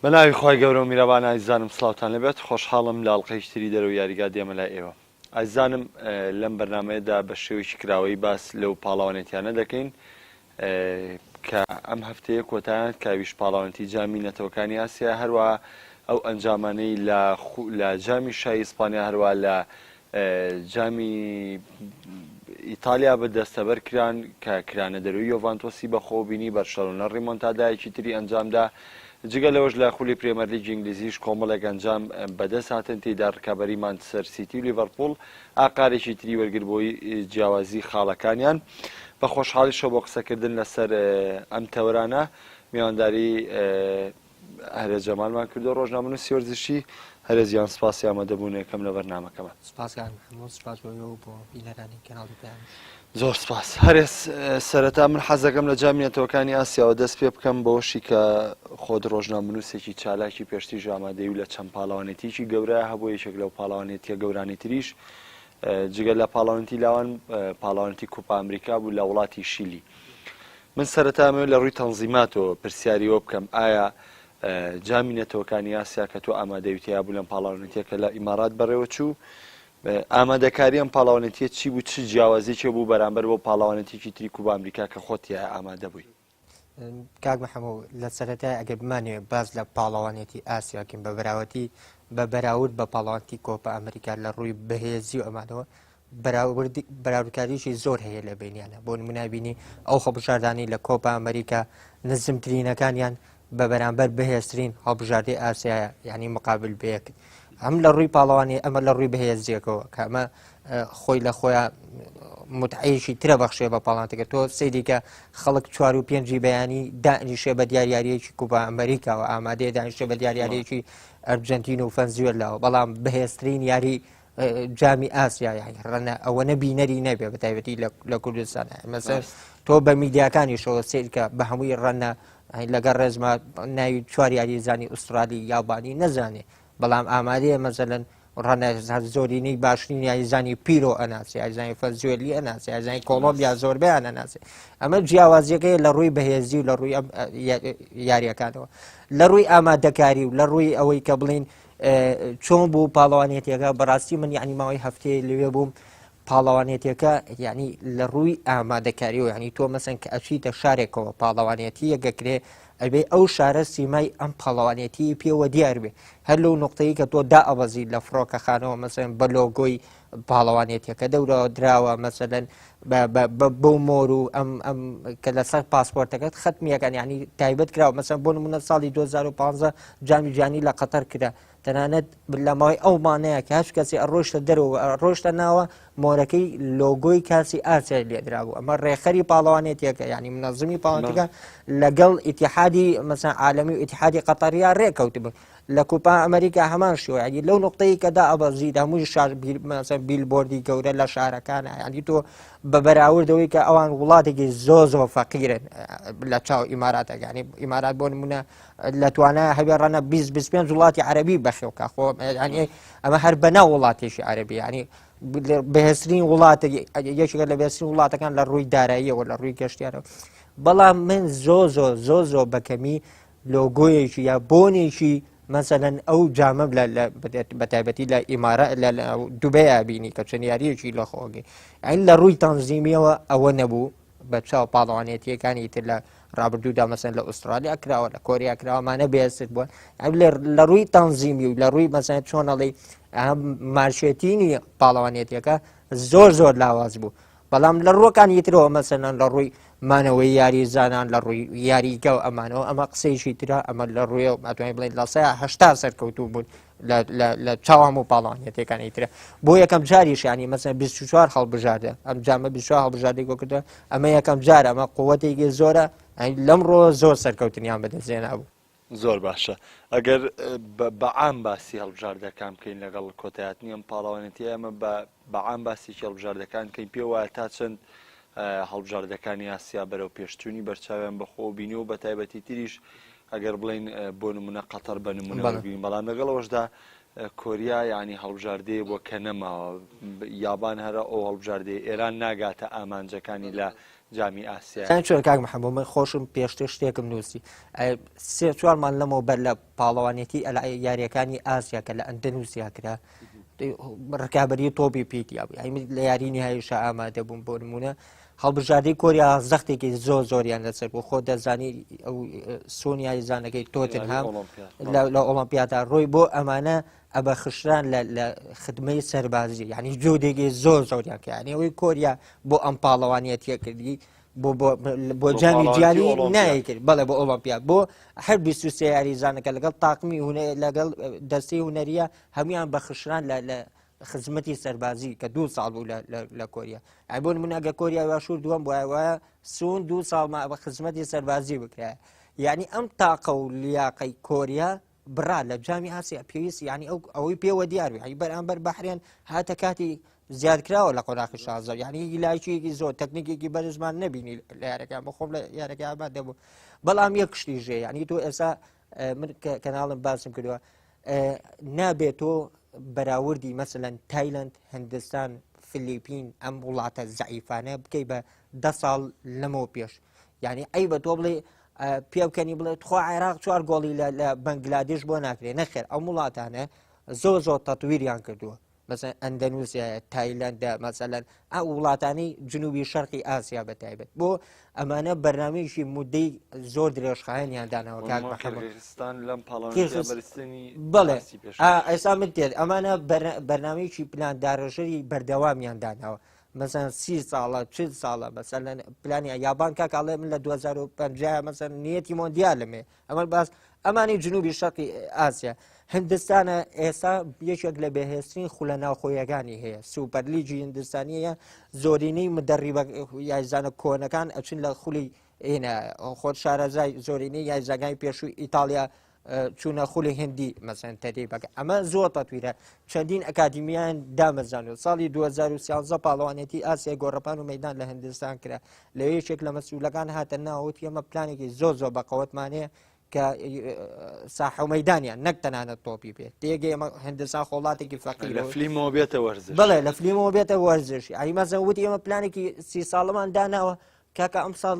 بەناوی خۆی گەورە و میرەبان ئازیزانم سڵاوتان لەبێت خۆشحاڵم لە ئەڵلقەی دەرەوە یاریگا دێمە لای ئێوە ئازیزانم لەم بەرنمەیەدا بە شێوەیەکی کراوەی باس لەو پاڵاوانێتیانە دەکەین کە ئەم هەفتەیە کۆتایان کاویش پاڵاوانێتی جامی نەتەوەکانی ئاسیا هەروە ئەو ئەنجامانەی لە جامی شای ئیسپانیا هەروە لە جامی ئیتالیا بەدەستەبەر کران کە کرانە دەروی یۆڤانتۆسی بەخۆ بینی بەرشەلۆنە ڕیمۆنتادایەکی تری ئەنجامدا جگە لەوەش لە خولی پرێمەرلیگی ئینگلیزیش کۆمەڵێک ئەنجام بەدەست هاتن تێدا ڕکابەری مانچستەر سیتی و لیڤەرپوڵ ئاقارێکی تری وەرگربووی جیاوازی خاڵەکانیان بە خۆشحاڵیشەوە بۆ قسەکردن لەسەر ئەم تەورانە میوانداری هەرێز جەمالمان کردو ڕۆژنامەنووسی وەرزشی هەرێزیان سپاسی ئامادەبوون یەکەم لە بەرنامەکەمان زۆر سپاس هەرێز سەرەتا من حەزەکەم لە جامیەتەوەکانی ئاسیاوە دەست پێ بکەم بەوەشی کە خۆت ڕۆژنامەنووسێکی چالاکی پێشتیژ ئامادەی و لە چەند پاڵاوانێتیی گەورە هەبوو یەکێک لەو پاڵاوانێتیە گەورانی تریش جگە لە پاڵاوانێتی لاوان پاڵاوانێتی کوپا ئەمریکا بوو لە وڵاتی شیلی من سەرەتامەوە لە ڕووی تەنزیماتەوە پرسیاریەوە بکەم ئایا جامی نەتەوەکانی ئاسیا کە تۆ ئامادەویتیا بوو لەم پاڵاوانێتیەکە لە ئیمارات بەڕێوە چوو ئامادەکاری ئەم پاڵاوانێتیە چی بوو چ جیاوازیی بوو بەرامبەر بۆ پاڵاوانێتێکی تری کوبا ئەمریکا کە خۆتیە ئامادە بووی کاک محەموو لە سەرەتای ئەگەر بمانوێ باز لە پاڵاوانێتی ئاسیاکەین بە بەراوەتی بە بەراورد بە پاڵاوانێتی کۆپا ئەمریکا لە ڕووی بەهێزی و ئەمانەوە بەراوردکاریشی زۆر هەیە لە بینیانە بۆ نمونابینی ئەو خەڵبژاردانی لە کۆپا ئەمریکا نزمترینەکانیان بە بەرامبەر بەهێزترین هەڵبژاردەی ئاسیایە یعنی مقابل بەیەک ئەم لە ڕووی پاڵەوانی ئەمە لە ڕووی بەهێزیەکەوە کە ئەمە خۆی لە خۆیان متعیشی ترە بەخشێ بە پاڵاتەکە تۆ سەیری کە خەڵک 4 و 5 بەیانی دانیشێ بە دیاریارەیەکی کوبا ئەمریکا و ئامادەیە دانیشێ بە دیاریارەیەکی ئەرجنتین و فەنزوێلاوە بەڵام بەهێزترین یاری جامی ئاسیا ڕەنە ئەوە بینەری نەبێ بە تایبەتی لە کوردستان مەسەر تۆ بە میدیاکانیشەوە سیرکە بە هەمووی ڕەنە لەگەڵ ڕێزمە ناوی 4 یاری زانی ئوسترالی یابانی نەزانێ بەڵام ئامادەیە مەزەلەن ڕەنە زۆرینەی باشترین یاریزانی پیرۆ ئەناسی یاریزانی فەنزوێلی ئەناسی یاریزانی کۆڵۆمبیا زۆربیان ئەناسی ئەمە جیاوازیەکەی لە ڕووی بەهێزی و لە ڕووی یاریەکانەوە لە ڕووی ئامادەکاری و لە ڕووی ئەوەی کە بڵین چۆن بوو پاڵەوانێتیەکە بەڕاستی من یعنی ماوەی هەفتەیە لەوێ بووم پاڵەوانێتیەکە یعنی لە ڕووی ئامادەکاری و یعنی تۆ مەسەن کە ئەچیتە شارێکەوە پاڵەوانێتی یەکەکرێ ئەبێ ئەو شارە سیمای ئەم پاڵەوانێتی پێوە دیار بێ هەر لەو نقطەی کە تۆ دائەبەزی لە فڕۆکەخانەوە مەسەن بە لۆگۆی پاڵەوانێتیەکە دەورەوە دراوە مەسەلەن بۆ مۆر و ئەم کە لەسەر پاسپۆرتەکەت ختمیەکان یعنی تایبەت کراوە مەسەن بۆ نمونە ساڵی 2015 جامی جانی لە قەتەر کرا تەنانەت لە ماوەی ئەو مانەیە کە هەچ کەسی ئەڕۆشتە دەرەوە ڕۆشتە ناوە مۆرەکەی لۆگۆی کاسی ئاسیا لێدرابوو ئەمە ڕێخەری پاڵەوانێتیەکە ینی منەظمی پاڵەوانێتیەکە لەگەڵ ئیتیحادی مەسەن عالەمی و ئیتیحادی قەتەریا ڕێکەوتبوو لە کوپا ئەمریکا هەمان شێوە ینی لەو نقطەی کە دائەبەزیت هەمووی شار مەسەن بیلبۆردی گەورە لە شارەکانە ینی تۆ بە بەراوردەوەی کە ئەوان وڵاتێکی زۆر فەقیرن لە چاو ئیماراتەکە ینی ئیمارات بۆ نمونە لە توانای هەبێ ڕەنە 25 وڵاتی عەرەبی بەخێوکە خۆ ینی ئەمە هەر بەناو وڵاتێکی عەرەبی ینی بەهێزترین وڵاتە یەکێکە لە بەهێزترین وڵاتەکان لە ڕووی داراییەوە لە ڕووی گەشتیارەوە بەڵام من زۆر بەکەمی لۆگۆیەکی یا بۆنێکی مەسەلەن ئەو جامە بەتایبەتی لە ئیمارات لە دوبەیە بینی کە چەند یاریەکی لە خۆگەی ئەین لە ڕووی تەنزیمیەوە ئەوە نەبوو بە چاو پاڵەوانێتیەکانی تر لە ڕابردوودا مەسەن لە ئوسترالیا کراوە لە کۆریا کراوەمانە بێست بووە لە ڕووی تەنزیمی و لە ڕووی مەسەن چۆنەڵی مارشێتینی پاڵەوانێتیەکە زۆر لاواز بوو بەڵام لە ڕۆکانی ترەوە مەسەنەن لە ڕووی مانەوەی یاری زانان لە ڕووی یاریگە و ئەمانەوە ئەمە قسەیشی ترە ئەمە لە ڕووی ئەتوانین بڵین لە 180 سەرکەوتوو بوون لە چاوام و پاڵەوانێتیەکانی ترە بۆ یەکەم جاریشانی مەسەن 24 هەڵبژاردە ئەم جامە 24 هەڵبژاردەی گۆ کردە ئەمە یەکەم جارە ئەمە قووەتێکی زۆرە لەم ڕۆ زۆر سەرکەوتنیان بەدەستێنا بوو زۆر باشە ئەگەر بەعام باسی هەڵبژاردەکان بکەین لەگەڵ کۆتایاتنی ئەم پاڵەوانێتی ئەمە بەعام باسیی هەڵبژاردەکان کەین پێ وایە تا چەند هەڵبژاردەکانی ئاسیا بەرەو پێشچوونی بەرچاویان بەخۆ بینی و بە تایبەتی تریش ئەگەر بڵین بۆ نمونە قەتەر بە نمونە بین بەڵام لەگەڵەوەشدا کۆریا ینی هەڵبژاردەیە بۆ کە نەماوە یابان هەرە ئەو هەڵبژاردەیە ئێران ناگاتە ئامانجەکانی لە جامی ئاسیا چەند چۆر کاک محەممەد من خۆشم پێشتر شتێکم نووسی سێ چوارمان لەمەوە بەر لە پاڵەوانێتی یاریەکانی ئاسیا کە لە ئەندەنووسیا کرا ڕکابی تۆپی پیتیا لە یارینی هایشە ئامادە بووم بۆ نمونە هەڵبژاردەی کۆریا زەختێکی زۆریان لەسەر بۆ خۆ دەزانی ئەو سۆنیای زانەکەی تۆتنهام لە ئۆڵمپیادا ڕۆی بۆ ئەمانە ئەبە خشران لە خدمەی سەربازی یعنی جۆدێکی زۆریان کە یعنی ئەوەی کۆریا بۆ ئەم پاڵەوانیەتە کردی بۆ جامی جیانی نایکرد بەڵێ بۆ ئۆڵمپیا بۆ هەر 23 یاریزانەکە لەگەڵ تاقمی لەگەڵ دەستەی هوەریە هەمویان بە خشران لە خزمەتی سەربازی کە 2 ساڵ بوو لە کۆریا بۆ نمونەگە کۆریا باشوور دووەم وایە سون 2 ساڵ بە خزمەتی سەربازی بکرایە یعنی ئەم تاقە و لیاقەی کۆریا بڕا لە جامی ئاسیا پێویست یعنی ئەوەی پێوە دیاربی بەرامبەر بەحرێن هاتە کاتی زیادکراوە لە قۆناقی شازە یعنی لایچێکی زۆر تەکنیکێکی بەرزمان نبینی لە یارەکان بە خۆم لە یارەکە ئاباد دەبوو بەڵام یەک شتی ژێ یعنی تۆ ئێستا من کەناڵم باسم کردووە نابێت تۆ بەراوردی مەسەلەن تایلند هندستان فلیپین ئەم وڵاتە زعیفانە بکەی بە 10 ساڵ لەمەوە پێش یعنی ئەی بە تۆ بڵێ پێ بکەنی بڵێ خۆ عێراق 4 گۆڵی لە بەنگلادێش بۆ ناکرێت نەخێر ئەو وڵاتانە زۆر تەتویریان کردووە مثلا ئەندەنووسیا تایلەندە مەسەلەن ئەو وڵاتانی جنوبی شەرقی ئاسیا بەتایبەت بۆ ئەمانە بەرنامەیەکی مودەی زۆر درێژخایەنیان داناوە بڵێ ئێستا من تێت ئەمانە بەرنامەیەکی پلانداڕژەری بەردەوامیان داناوە مثلا 30 ساڵە 40 ساڵە مەسەلەن پلانی یابان کاکڵێ من لە 2050 مەسەن نیەتی مۆندیالمێ ئەمە باس ئەمانی جنوبی شەرقی ئاسیا هندستانە ئێستا یەکێک لە بەهێزترین خولە ناوخۆیەکانی هەیە سوپەرلیگی هندستانیە زۆرینەی مدەڕیبە یاریزانە کۆنەکان ئەچون لە خولی خۆت شارەزای زۆرینەی یاریزاگای پێشووی ئیتالیا چوونە خولی هندی مەسەن تەریبەکە ئەمە زۆر تەتویرە چەندین ئەکادمیان دامەزانوە ساڵی 2013 پاڵەوانێتی ئاسیای گۆڕەپان و مەدان لە هندستان کرا لەوە یەکێک لە مەسئولەکان هاتە ناوەوت ئێمە پلانێکی زۆر بەقەوەتمانەیە کە ساحە و مەدانیان نەک تەنانەت تۆپی بێت تێگەی ئێمە هندستان خۆڵاتێکی فەقیر لە فلیمەوە بێتە وەرزش بڵێ لە فلیمەوە بێتە وەرزش ئەی مەزە وتی ئێمە پلانێکی 30 ساڵەمان داناوە کاکە ئەم ساڵ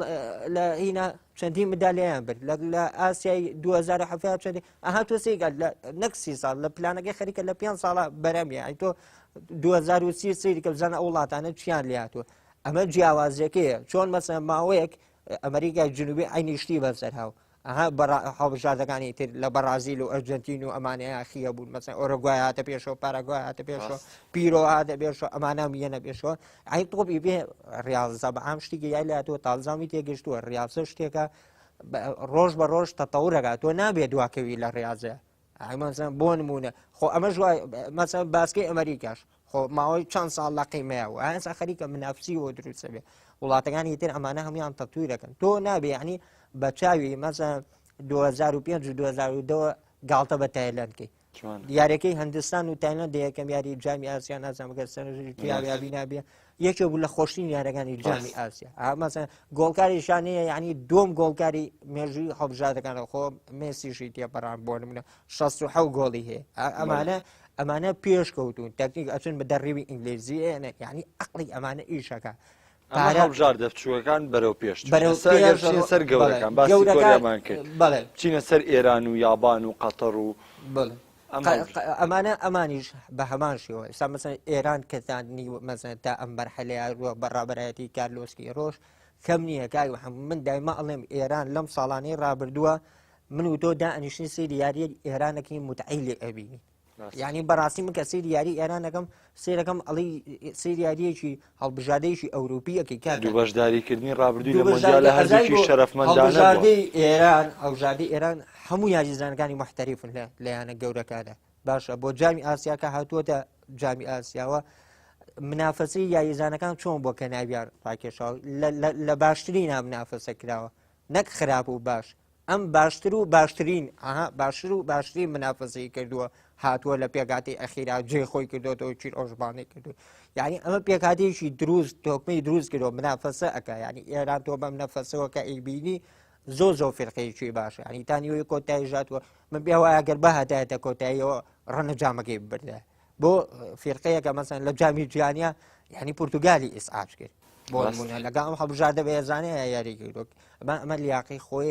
لە هینە چەندین مدالیان برد لە ئاسیای 2007 چەندی ئەها تۆ سێگەل نەک 30 ساڵ لە پلانەکەی خەریکە لە 5 ساڵە بەرەمیە ئەی تۆ 2030 سری کە بزانە ئەو وڵاتانە چیان لاتوە ئەمە جیاوازیەکەیە چۆن مەسەن ماوەیەک ئەمریکای جنوبی عینی شتی بەسەر هاو ئەها هەڵبژاردەکانی تر لە بەرازیل و ئەرجنتین و ئەمانەیە خیە بوون مەسەن ئۆرۆگوای هاتە پێشەوە پاراگوای هاتە پێشەوە پیرۆ هاتە پێشەوە ئەمانە میەنە پێشەوە ئەی تۆپی بێ ڕاضە بە ئام شتێکی یای لاتوە تازامی تێگەشتووە ڕاستە شتێکە ڕۆژ بە ڕۆژ تەتەورەکە تۆ نابێت دواکەوی لە ڕاضەیە ئەمەسەن بۆ نمونە خۆ ئەمە مەسەن باسکەی ئەمریکاش خۆ ماوەی چەند ساڵ لەقیمەیەوە ئەسا خەریکە منافسی و دروستە بێ وڵاتەکانی تر ئەمانە هەمویان تەتویرەکەن تۆ نابێ ینی بە چاوی مەسەن 2005 و 2002 گاڵتە بە تایلەندکەی یاریەکەی هەندستان و تایلەند یەکەم یاری جامی ئاسیا نازانمەگە سەرژیابی نابێ یەکێ بوو لە خۆشترین یارەکانی جامی ئاسیا مەسەن گۆڵکاریشانەیە ینی دوم گۆڵکاری مێژووی هەڵبژاردەکانە خۆ مێسیشی تێپەڕان بۆ نمونە 67 گۆڵی هەیە ئەمانە پێشکەوتون تەکنیک ئەچون بە دەڕێوی ئینگلیزی ینی عەقڵی ئەمانە ئیشەکە هەڵبژار دەفتچووەکان بەرەو پێش سەر گەورەکان باسی کۆریامان کرد بچینە سەر ئێران و یابان و قەتەر و ئەمانیش بە هەمان شێوە ئێستا مەسەن ئێران کەتانی مەسەن تا ئەم بەرحەلەیە بەڕابەتی کارلۆسکی ڕۆژ کەم نییە کای من دایما ئەڵێم ئێران لەم ساڵانەی ڕابردووە من و تۆ دائنیشتنی سەیری یاریە ئێرانەکەی متعیلی ئەبینی یعنی بەڕاستی من کە سەیری یاری ئێرانەکەم سیرەکەم ئەڵی سەیری یاریەکی هەڵبژاردەیەکی ئەوروپیەکی کات بەشداریکردنی ڕابردووی لە مۆندیال لە هەردووکی شەرەفمەندانە ئێران هەڵبژاردەی ئێران هەموو یاریزانەکانی محتەریفن لە یانە گەورەکانە باشە بۆ جامی ئاسیاکە هاتووەتە جامی ئاسیاوە منافەسی یاریزانەکان چۆن بۆ کە ناویان ڕاکێشاوە لە باشترین منافەسە کراوە نەک خراپ و باش ئەم باشتر و باشترین باشتر و باشترین منافەسی کردووە هاتووە لە پێکاتی ئەخیرا جێ خۆی کردوەوە چیر ئۆژبانی کردو یعنی ئەمە پێکاتێکی دروست تۆکمەی دروست کردەوە منافەسە ئەکە ینی ئێران تۆ بەم نەفەسەوە کە ئەیبینی زۆر فێرقەیەکی باشە ینی تانیوەی کۆتایی ژاتوە من پێ وایە گەر بە هەدایەتە کۆتاییەوە ڕەنە جامەکەی ببردە بۆ فێرقەیەکە مەسەن لە جامی جیانیا ینی پورتوگالی ئیسعاج کرد بۆ نمونە لەگەڵ ئەم هەڵبژاردە بەهێزانەیە یاریکردوک ئەمە لیاقی خۆی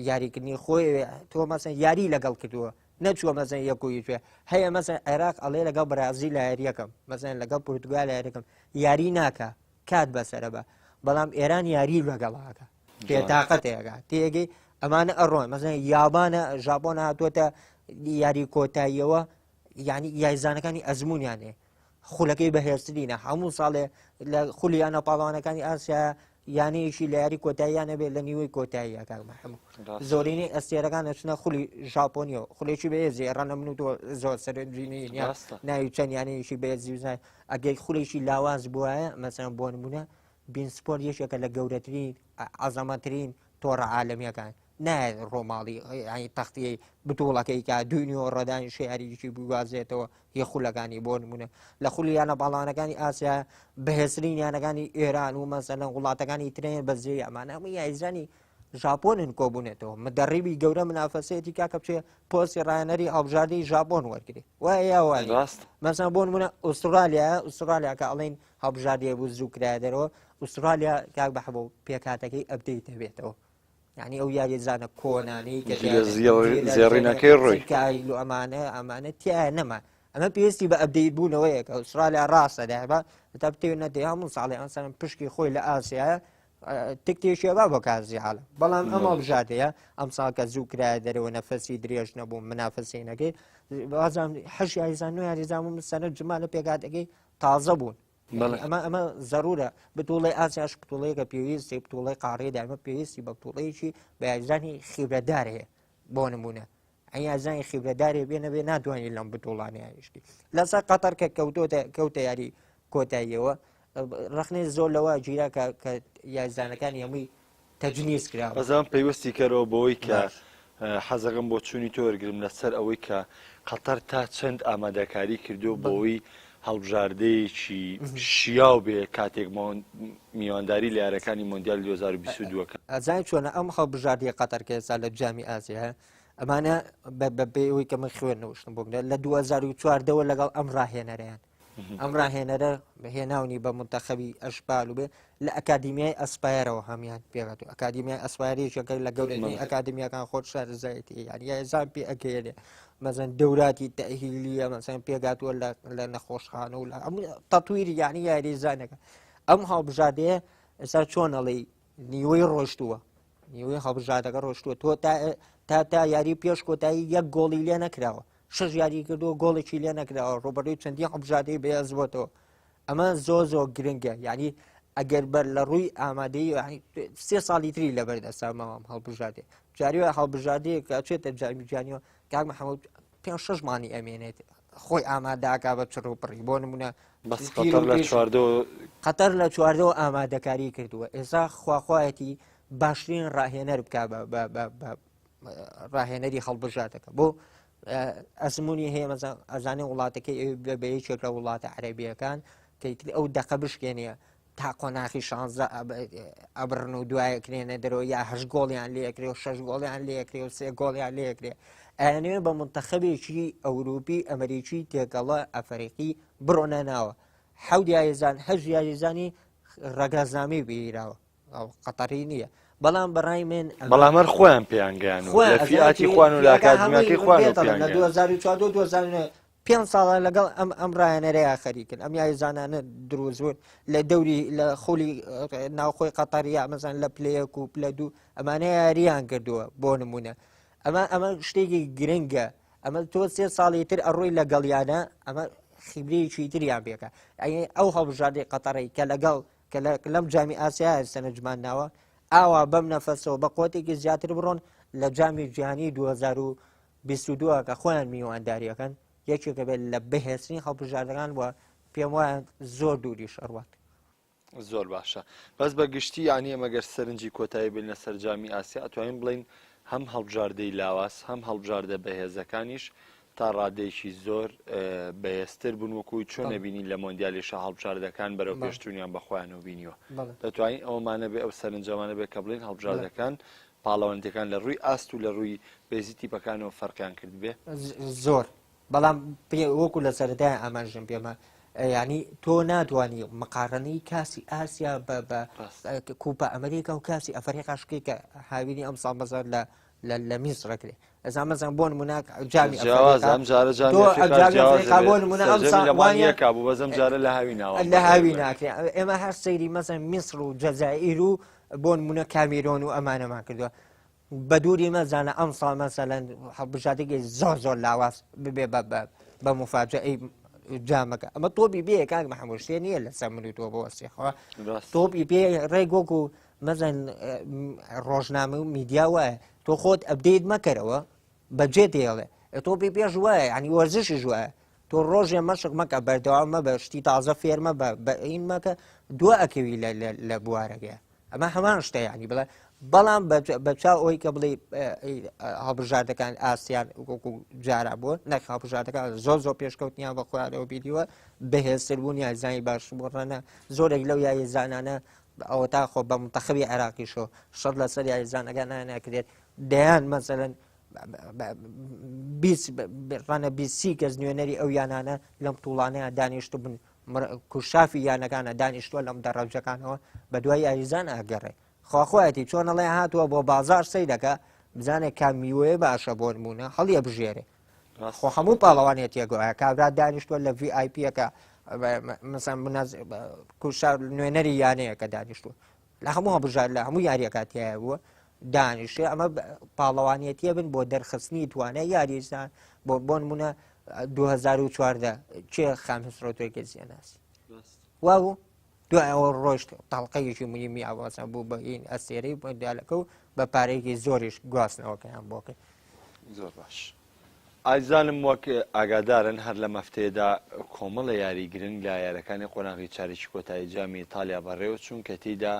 یاریکردنی خۆی تۆ مەسەن یاری لەگەڵ کردووە نەچووە مەزن یەکوی توێ هەیە مەسەن عێراق ئەڵێ لەگەڵ بەرازیل لە یاریەکەم مەسەن لەگەڵ پورتگال یاریەکەم یاری ناکە کات بەسەرە بە بەڵام ئێران یاری لەگەڵاکە پێتاقەتێکە تێگەی ئەمانە ئەڕۆن مەزن یابانە ژاپۆن هاتووەتە یاری کۆتاییەوە یعنی یاریزانەکانی ئەزممویانێ خولەکەی بەهێزترینە هەموو ساڵێ لە خولیانە پاڵاوانەکانی ئاسیا یانەیەشی لە یاری کۆتاییانە بێت لە نیوەی کۆتاییەکە هەموو زۆرینی ئەستێرەکانە چنە خولی ژاپۆنیەوە خولێکی بەهێزی ڕەنە من و زۆر سەرنجینی ناوی چەند یانەیەشی بەهێزی بزای ئەگەی خولێکی لاواز بووایە مەسەن بۆ نمونە بینسپۆرت یەکێکە لە گەورەترین عەزەمەترین تۆڕە عالەمیەکان نایە ڕۆماڵی ینی تەختی بتوڵەکەی کا دوینیۆ ڕێدانی شێعریکی بوازێتەوە هی خولەکانی بۆ نمونە لە خولیانە باڵانەکانی ئاسیا بەهێزترین یانەکانی ئێران و مەسەلەن وڵاتەکانی ترێن بەزێ ئەمانە هەموو یاریزانی ژاپۆنن کۆبوونێتەوە مدەڕیبی گەورە منافەسەتی کاکە بچێ پۆستی ڕایەنەری هەڵبژاردەی ژاپۆن وەرگێ وایە یاوای مەسەن بۆ نمونە ئوسترالیا کە ئەڵێن هەڵبژاردێ بوو زوو کرایە دەرەوە ئوسترالیا کاک بەحبە پێکاتەکەی ئەبدەیتە بێتەوە یعنی ئەو یاریزانە کۆنانەی زێڕینەکەی ڕۆی ئەمانە تیایە نەما ئەمە پێویستی بە ئەبدەیت بوونەوەیە کە ئوسترالیا ڕاستەدا بە تا بتێ نەدەی هەموو ساڵی ئەسەن پشکی خۆی لە ئاسیایە تێکتێشێبا بۆ کازی حاڵە بەڵام ئەمە بژاتەیە ئەم ساڵ کە زوو کرایە دەرەوە نەفەسی درێژ نەبوو منافەسینەکەی بازم حەش یاریزان و یاریزان و سەرە جما لە پێکاتەکەی تازە بوون ئەمە ضرورە بتوڵی ئاسیاش بتوڵەیەکە پێویستی بتوڵی قاڕێدا ئەمە پێویستی بە بتوڵەیەکی بە یاریزانی خیبرەدار هەیە بۆ نمونە ئەی یاریزانی خیبرەدارێ بێنە بێ ناتوانین لەم بتوڵانیشتی لەسەر قەتەر کە کەوتە یاری کۆتاییەوە ڕخنێ زۆر لەوە گیرا کە یاریزانەکانی هەمووی تەجنیس کرا بەزان پێیوەستی کەرەوە بەوەی کە حەزەکەم بۆ چوونی تۆ وەرگرم لەسەر ئەوەی کە قەتەر تا چەند ئامادەکاری کردو بۆەوەی هەڵبژاردەیەکی شیاو بێ کاتێک میوانداری لە یارەکانی مۆندیال 2022 ئەزای چۆنە ئەم هەڵبژاردی قەتەر کە ئێستا لە جامی ئاسیا ئەمانە بەبێەوەی کە من خوێن نەوشتم بۆ لە 2014ەوە لەگەڵ ئەم ڕاهێنەرەیان ئەم ڕاهێنەرە هێناونی بە منتەخەبی ئەشبال و بێ لە ئەکادیمیای ئەسپایرەوە هەمیان پێغەت و ئەکادیمیای ئەسپایریشەکە لە گەورەی ئەکادمیەکان خۆت شارزایەتی یاریزان پێ ئەگەێنێ مەزەن دەوراتی تەهیلیە مەسەن پێگاتوە لە نەخۆشخانە و لە تەتویری یعنی یاریزانەکە ئەم هەڵبژاردەیە ئێستا چۆنەڵی نیوەی ڕۆشتووە نیوەی هەڵبژاردەکە ڕۆشتووە تۆ تا یاری پێش کۆتایی یەک گۆڵی لێ نەکراوە شش یاری کردو گۆڵێکی لێ نەکراوە ڕۆبەرەی چەندی هەڵبژاردەی بەهێز بۆتەوە ئەمە زۆر گرنگە یعنی ئەگەر بەر لە ڕووی ئامادەی سێ ساڵی تری لەبەردەستا ماوام هەڵبژاردێ جاریوە هەڵبژاردەیە کە چێتە جامیجانیەوە کاک محەممەد 5-6 مانی ئەمێنێت خۆی ئامادەکا بە چڕ و پڕی بۆ نمونە قەتەر لە چواردەوە ئامادەکاری کردووە ئێستا خواخوایەتی باشترین ڕاهێنەر بکە بە ڕاهێنەری هەڵبژاردەکە بۆ ئەزمموی هەیە ئەزانێ وڵاتەکەی بەیەکێک لە وڵاتە عەرەبیەکان کە ئەو دەقە بشکێنە تا قۆناخی 16 ئەبرن و دوایەکرێنە دەرەوە یا 8 گۆڵیان لێکرێ و 6 گۆڵیان لێکرێ و 3 گۆڵیان لێکرێ ئەیانوێ بە منتەخەبێکی ئەوروپی ئەمریکی تێکەڵە ئەفریقی بڕۆنە ناوە حەود یاریزان هەژ یاریزانی ڕەگەزنامی بیراوە قەتەری نییە بەڵام بەڕای من بەڵام هەر خۆیان پێیانگەیان و لە فیاتی خوان و لە ئەکادمیاکەی خوان لە 2014 5 ساڵە لەگەڵ ئەم ڕایەنەرەیە خەریکن ئەم یاریزانانە دروست بوون لە دەوری لە خولی ناوخۆی قەتەریا مەزان لە پلەیەک و پلە دوو ئەمانە یاریان کردووە بۆ نمونە ئەمە شتێکی گرنگە ئەمە تۆ 3 ساڵی تر ئەڕۆی لەگەڵیانە ئەمە خیبرەیەکی تریان پێکە ئەو هەڵبژاردەی قەتەڕی کە لەگەڵ لەم جامی ئاسیا سەنەجمان ناوە ئاوا بەم نەفەسەوە بە قوتێکی زیاتر بڕۆن لە جامی جیهانی 2022 کە خۆیان میوانداریەکەن یەکێکە بێت لە بەهێزترین هەڵبژاردەکان وە پێم وایە زۆر دووری شەڕوات زۆر باشە بەس بە گشتی یانی ئەمەگەر سەرنجی کۆتایی بین لە سەررجامی ئاسیا ئەتوانین بڵین هەم هەڵبژاردەی لاواز هەم هەڵبژاردە بەهێزەکانیش تا ڕادێکی زۆر بەهێزتر بوون وەکوی چۆن نەبینین لە مۆندیالیشە هەڵبژاردەکان بەرەو پێشتونیان بەخۆیانەوە بینیوە دەتوانین ئەومانە بێ ئەو سەرنجەمانە بێ کە بڵین هەڵبژاردەکان پاڵەوەندەکان لە ڕووی ئاست و لە ڕووی بێزی پەکانەوە فەرقیان کرد بێ زۆر بەڵام وەکو لە سەرەتای ئاماژم پێمە ینی تۆ ناتوانانی مقارنەی کاسی ئاسیا بە کوپە ئەمریکا و کاسی ئەفریقاشکی کە هاوینی ئەم ساڵ مەزار لە میسرەکرێ ئەزان مەزان بۆ نمونە جامی لە هاوی ناکرێ ئێمە هەر سەیری مەزان میسر و جەزائیر و بۆ نمونە کامیرۆن و ئەمانەمان کردووە بە دووری مەزانە ئەم ساڵ مەسەلەن هەڵبژاتێکی زۆر لاواز ببێ بە مفاجئەی جامەکە ئەمە تۆپی بێ کاک محەموود شتێ نییە لە سەر من و تۆ بۆ وەسیخەوە تۆپی پێ ڕێک وەکو مەزەن ڕۆژنامە و میدیا وایە تۆ خۆت ئەبدەیت مەکەرەوە بەجێ دێڵێ تۆپی پێش وایە ینی وەرزشیش وایە تۆ ڕۆژێ مەشق مەکە بەردەوامە بە شتی تازە فێرمە بە ئین مەکە دووە ئەکەوی لە بوارەکەیە ئەمە هەمان شتە ینی بڵێ بەڵام بە چاو ئەوی کە بڵێ هەڵبژاردەکان ئاسیان وەکو جارا بووە نەک هەڵبژاردەکان زۆر پێشکەوتنیان بە خۆیانەوە بیریوە بەهێزتر بوون یازانی باش بۆ ڕەنە زۆرێک لەو یاریزانانە ئەوە تا خۆ بە منتەخەبی عێراقیشەوە شەڕ لەسەر یاریزانەکان ناکرێت دەیان مەسەلەن ڕەنە 20 کەس نوێنەری ئەو یانانە لەم تووڵانەیە دانیشتو بن کوشافی یانەکانە دانیشتووە لەم دەڕەوجەکانەوە بە دوای یاریزان ئاگەڕێ خواخۆەتی چۆنەڵێ هاتووە بۆ بازار سەی دەکە بزانێت کام میوەیە باشە بۆ نمونە هەڵیە بژێرێ خۆ هەموو پاڵەوانێت یەگوایە کابرا دانیشتووە لە VIPەکە کوشار نوێنەری یانەیە کە دانیشتووە لە هەموو هەبژار لە هەموو یاریەکاتیایە بووە دانیشتێ ئەمە پاڵەوانێتیە بن بۆ دەرخستنی توانای یاریستان بۆ نمونە 2014 چێ خامسڕۆتۆی زیێناسی واو دوای ئەوە ڕۆشت تاڵقەیەکی مهمی ئاوازان بوو بە ئین ئەسێرەی بۆدالەکە و بە پارەیەکی زۆریش گواستنەوەکەیان بۆکە زۆر باش ئایزانم وەک ئاگادارن هەر لە مەفتەیەدا کۆمەڵە یاریگرنگ لە یارەکانی قۆناغی چارێکی کۆتایی جامی ئیتالیا بەڕێوە چوون کە تێیدا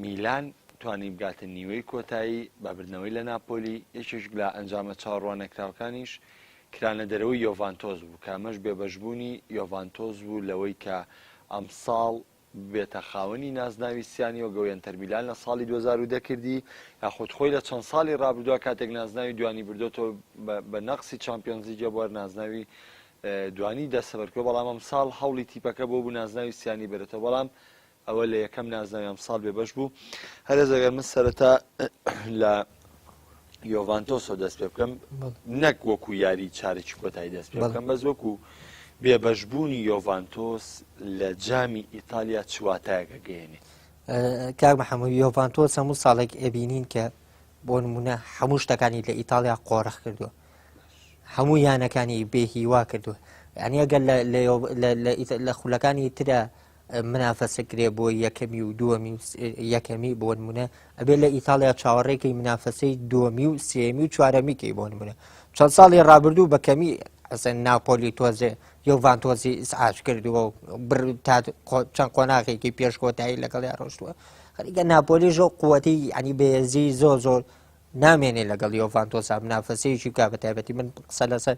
میلان توانی بگاتە نیوەی کۆتایی بەبردنەوەی لە ناپۆلی یەکێک لە ئەنجامە چاڕوانەکراوەکانیش کرانە دەرەوەی یۆڤانتۆز بوو کامەش بێبەشبوونی یۆڤانتۆز بوو لەوەی کە ئەم ساڵ بێتە خاوەنی نازناوی سیانی و گەوێن تەرمیلان لە ساڵی 2010 کردی یاخود خۆی لە چەند ساڵی ڕابردووە کاتێک نازناوی دوانی بردۆتەوە بە نەقسی چامپیۆنزیجە بۆ نازناوی دوانی دەسەبەرکەوە بەڵام ئەم ساڵ هەوڵی تیپەکە بۆ بوو نازناوی سیانی بێتەوە بەڵام ئەوە لە یەکەم نازناوی ئەم ساڵ بێبەش بوو هەرێ زەگەر من سەرەتا لە یۆڤانتۆسۆ دەست پێ بکەم نەک وەکو یاری چارێکی کۆتایی دەست پێ بکەم بەس وەکو بێبەشبوونی یۆڤانتۆس لە جامی ئیتالیا چواتایەکە گەیەنێت کاک محەموود یۆڤانتۆس هەموو ساڵێک ئەبینین کە بۆ نمونە هەموو شتەکانی لە ئیتالیا قۆڕەخ کردووە هەموو یانەکانی بێهیوا کردووە یعنی ئەگەر لە خولەکانی ترە منافەسەکرێ بۆ یەکەمی و دووەمی و یەکەمی بۆ نمونە ئەبێ لە ئیتالیا چاوەڕێکی منافەسەی دووەمی و سێمی و چوارەمیکەی بۆ نمونە چەند ساڵی ڕابردوو بەکەمی ئەسەن ناپۆلی تۆزێ یۆڤانتۆسی ئیسعاج کردووە چەند قۆناغێکی پێش کۆتایی لەگەڵ یا ڕۆشتووە خەریکە ناپۆلیش ئەو قووەتی ینی بەهێزی زۆر نامێنێ لەگەڵ یۆڤانتۆسا منافەسەیەکی کا بە تایبەتی من قسە لەسەر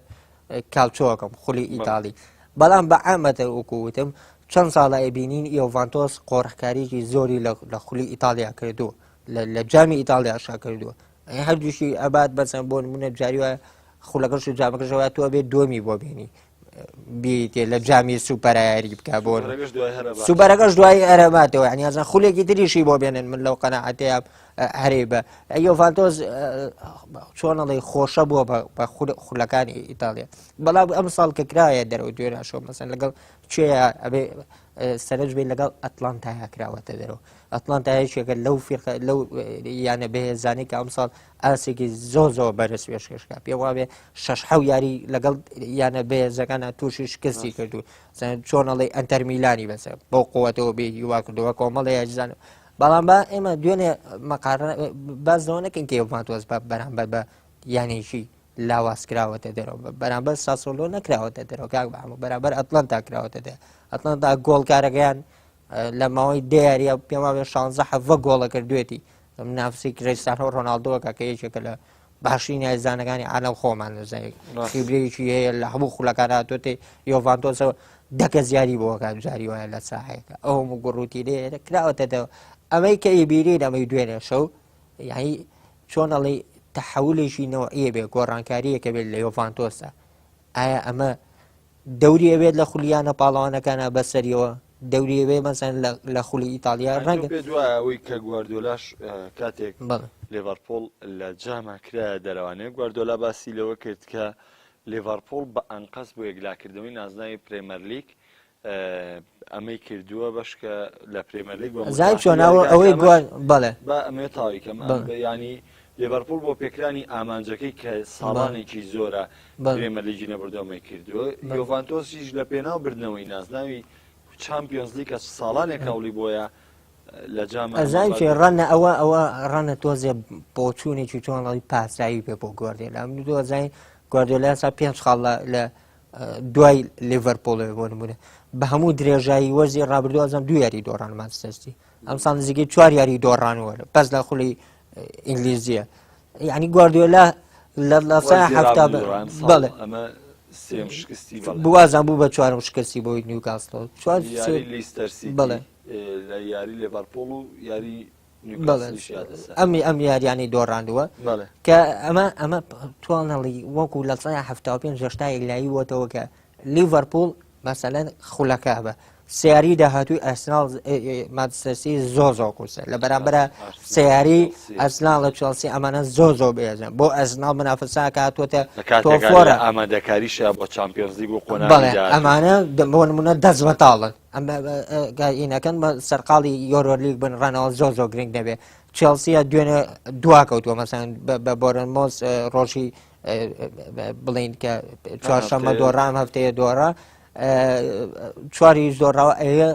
کاڵچۆکەم خولی ئیتالی بەڵام بە عامەتە وەکووتم چەند ساڵە ئەبینین یۆڤانتۆس قۆڕەخکاریی زۆری لە خولی ئیتالیا کردووە لە جامی ئیتالیاشا کردووە هەردووشی ئەبات بەسەن بۆ نمونە جاری وایە خولەکەش و جامەکەشەوە تۆ بێت دووەمی بۆ بینی بیتێ لە جامی سوپەرایاری بکە بۆ سوپەرەکەش دوای ئەرەباتەوە ینیازان خولێکی تریشی بۆ بێنن من لەو قەناعەتەیە هەرێ بە یۆڤانتۆس چۆنەڵی خۆشە بووە بە خولەکانی ئیتالیا بەڵام ئەم ساڵ کە کرایە دەرەوە دوێناشەوە مەسەن لەگەڵ کوێیە ئەبێ سەرنج بێت لەگەڵ ئەتلانتایا کراوەتە دەرەوە ئەتلانتایەکێکە لەو فێرخە لەو یانە بەهێزانی کە ئەم ساڵ ئاسێکی زۆر بەرز پێشکەشکە پێ وابێ 6 یاری لەگەڵ یانە بەهێزەکانە تووشی شکستی کردو چۆنەڵی ئەنتەرمیلانی بەسە بۆ قووەتەوە بێ هیوا کردووە کۆمەڵی یاریزان بەڵام بە ئێمە دوێنێ بازەوە نەکەین کە یۆڤانتۆس بەرامبەر بە یانێکی لاوازکراوەتە دەرەوە بەرامبەر ساسۆلۆ نەکراوەتە دەرەوە کاک محەموود بەرامبەر ئەتلانتا کراوەتە دەرەوە ئەتلانتا گۆڵکارەکەیان لە ماوەی دیاریە پێم وابێ 16 گۆڵە کردوێتی منافسی کریستیانۆ ڕۆناڵدۆکە کە یەکێکە لە باشترین یاریزانەکانی عالەم خۆمان لەزای خیبرەیەکی هەیە لە هەموو خولەکان هاتووەتێ یۆڤانتۆسەوە دەکە زیاری بۆکات جاری وایە لە ساحەیەەکە ئەو هەموو گوڕوتی لێ کراوەتە دەوە ئەمەی کە ئیبیرین ئەمەی دوێنێ شەو یعنی چۆنەڵی تەحولێکی نەوعیە بێ گۆڕانکاریەکە بێت لە یۆڤانتۆسە ئایا ئەمە دەوری ئەوێت لە خولیانە پاڵەوانەکانە بەسەریەوە دەوری ئەوێ مەسەن لە خولی ئیتالیا ڕەنگە پێ دوایە ئەوەی کە گواردیۆلاش کاتێک بەڵێ لێڤەرپۆڵ لە جاما کرایە دەرەوانەیە گواردیۆلا باسی لەوە کرد کە لێڤەرپۆڵ بە ئەنقەس بۆ یەکلاکردنەوەی نازناوی پرێمەر لیگ ئەمەی کردووە بەشکە لە پرێمەر لیگ زای چۆناوە ئەوەی بەڵێ بە ئەمێ تاویکەم ینی لێڤەرپۆڵ بۆ پێکرانی ئامانجەکەی کە ساڵانێکی زۆرە پرێمەر لیگی نەبردەوەمەی کردووە یۆڤانتۆسیش لە پێناو بردنەوەی نازناوی چامپیۆنز لیگ کە ساڵانێک هەوڵی بۆیە لە جاما ئەزانکێ ڕەنە ئەوە ڕەنە تۆزێ بۆ چوونێکی چۆنڵی پاسایی پێ بۆ گواردیۆلا من دووە زای گواردیۆلا سا 5 خاڵ لە دوای لیڤەرپۆڵ بۆ نمونە بە هەموو درێژایی وەرزی ڕابردوو ئەزم 2 یاری دۆڕان مانچستەر ئەم ساڵ نزیکەی 4 یاری دۆڕانوە بەس لە خولی ئینگلیزیە یعنی گواردیۆلا لە هەفتا بەڵێ بوازان بوو بە 4 شکستی بۆی نیوکاسڵ بڵێ لە یاری لێڤەرپۆڵ و یاری ئەم یاریانی دۆڕاندووە کە ئەمە توانەڵی وەکو لە 1970 ژەشتای لایی وەتەوە کە لیڤەرپۆڵ مەسەلەن خولەکە بە سیاری داهاتووی ئەسناڵ مانچستەر زۆ قورسە لە بەرامبەر سیاری ئەسناڵ لە چێلسی ئەمانە زۆ بێزن بۆ ئەسناڵ منافسا کاتوتە تۆفۆرە ئامادەکاریشە بۆ چامپیۆنز لیگ و قۆناغی ئەمانە بۆ نمونە دەست بەتاڵن ئینەکەن بە سەرقاڵی یۆرۆ لیگ بن ڕەنەوە زۆ گرنگ دەبێت چێلسیە دوێنێ دواکەوتووە مەسەن بە بۆرنمۆس ڕۆژی بڵین کە چوارشەممە دۆڕام هەفتەیە دۆڕە 4 دۆڕاوە ئەوە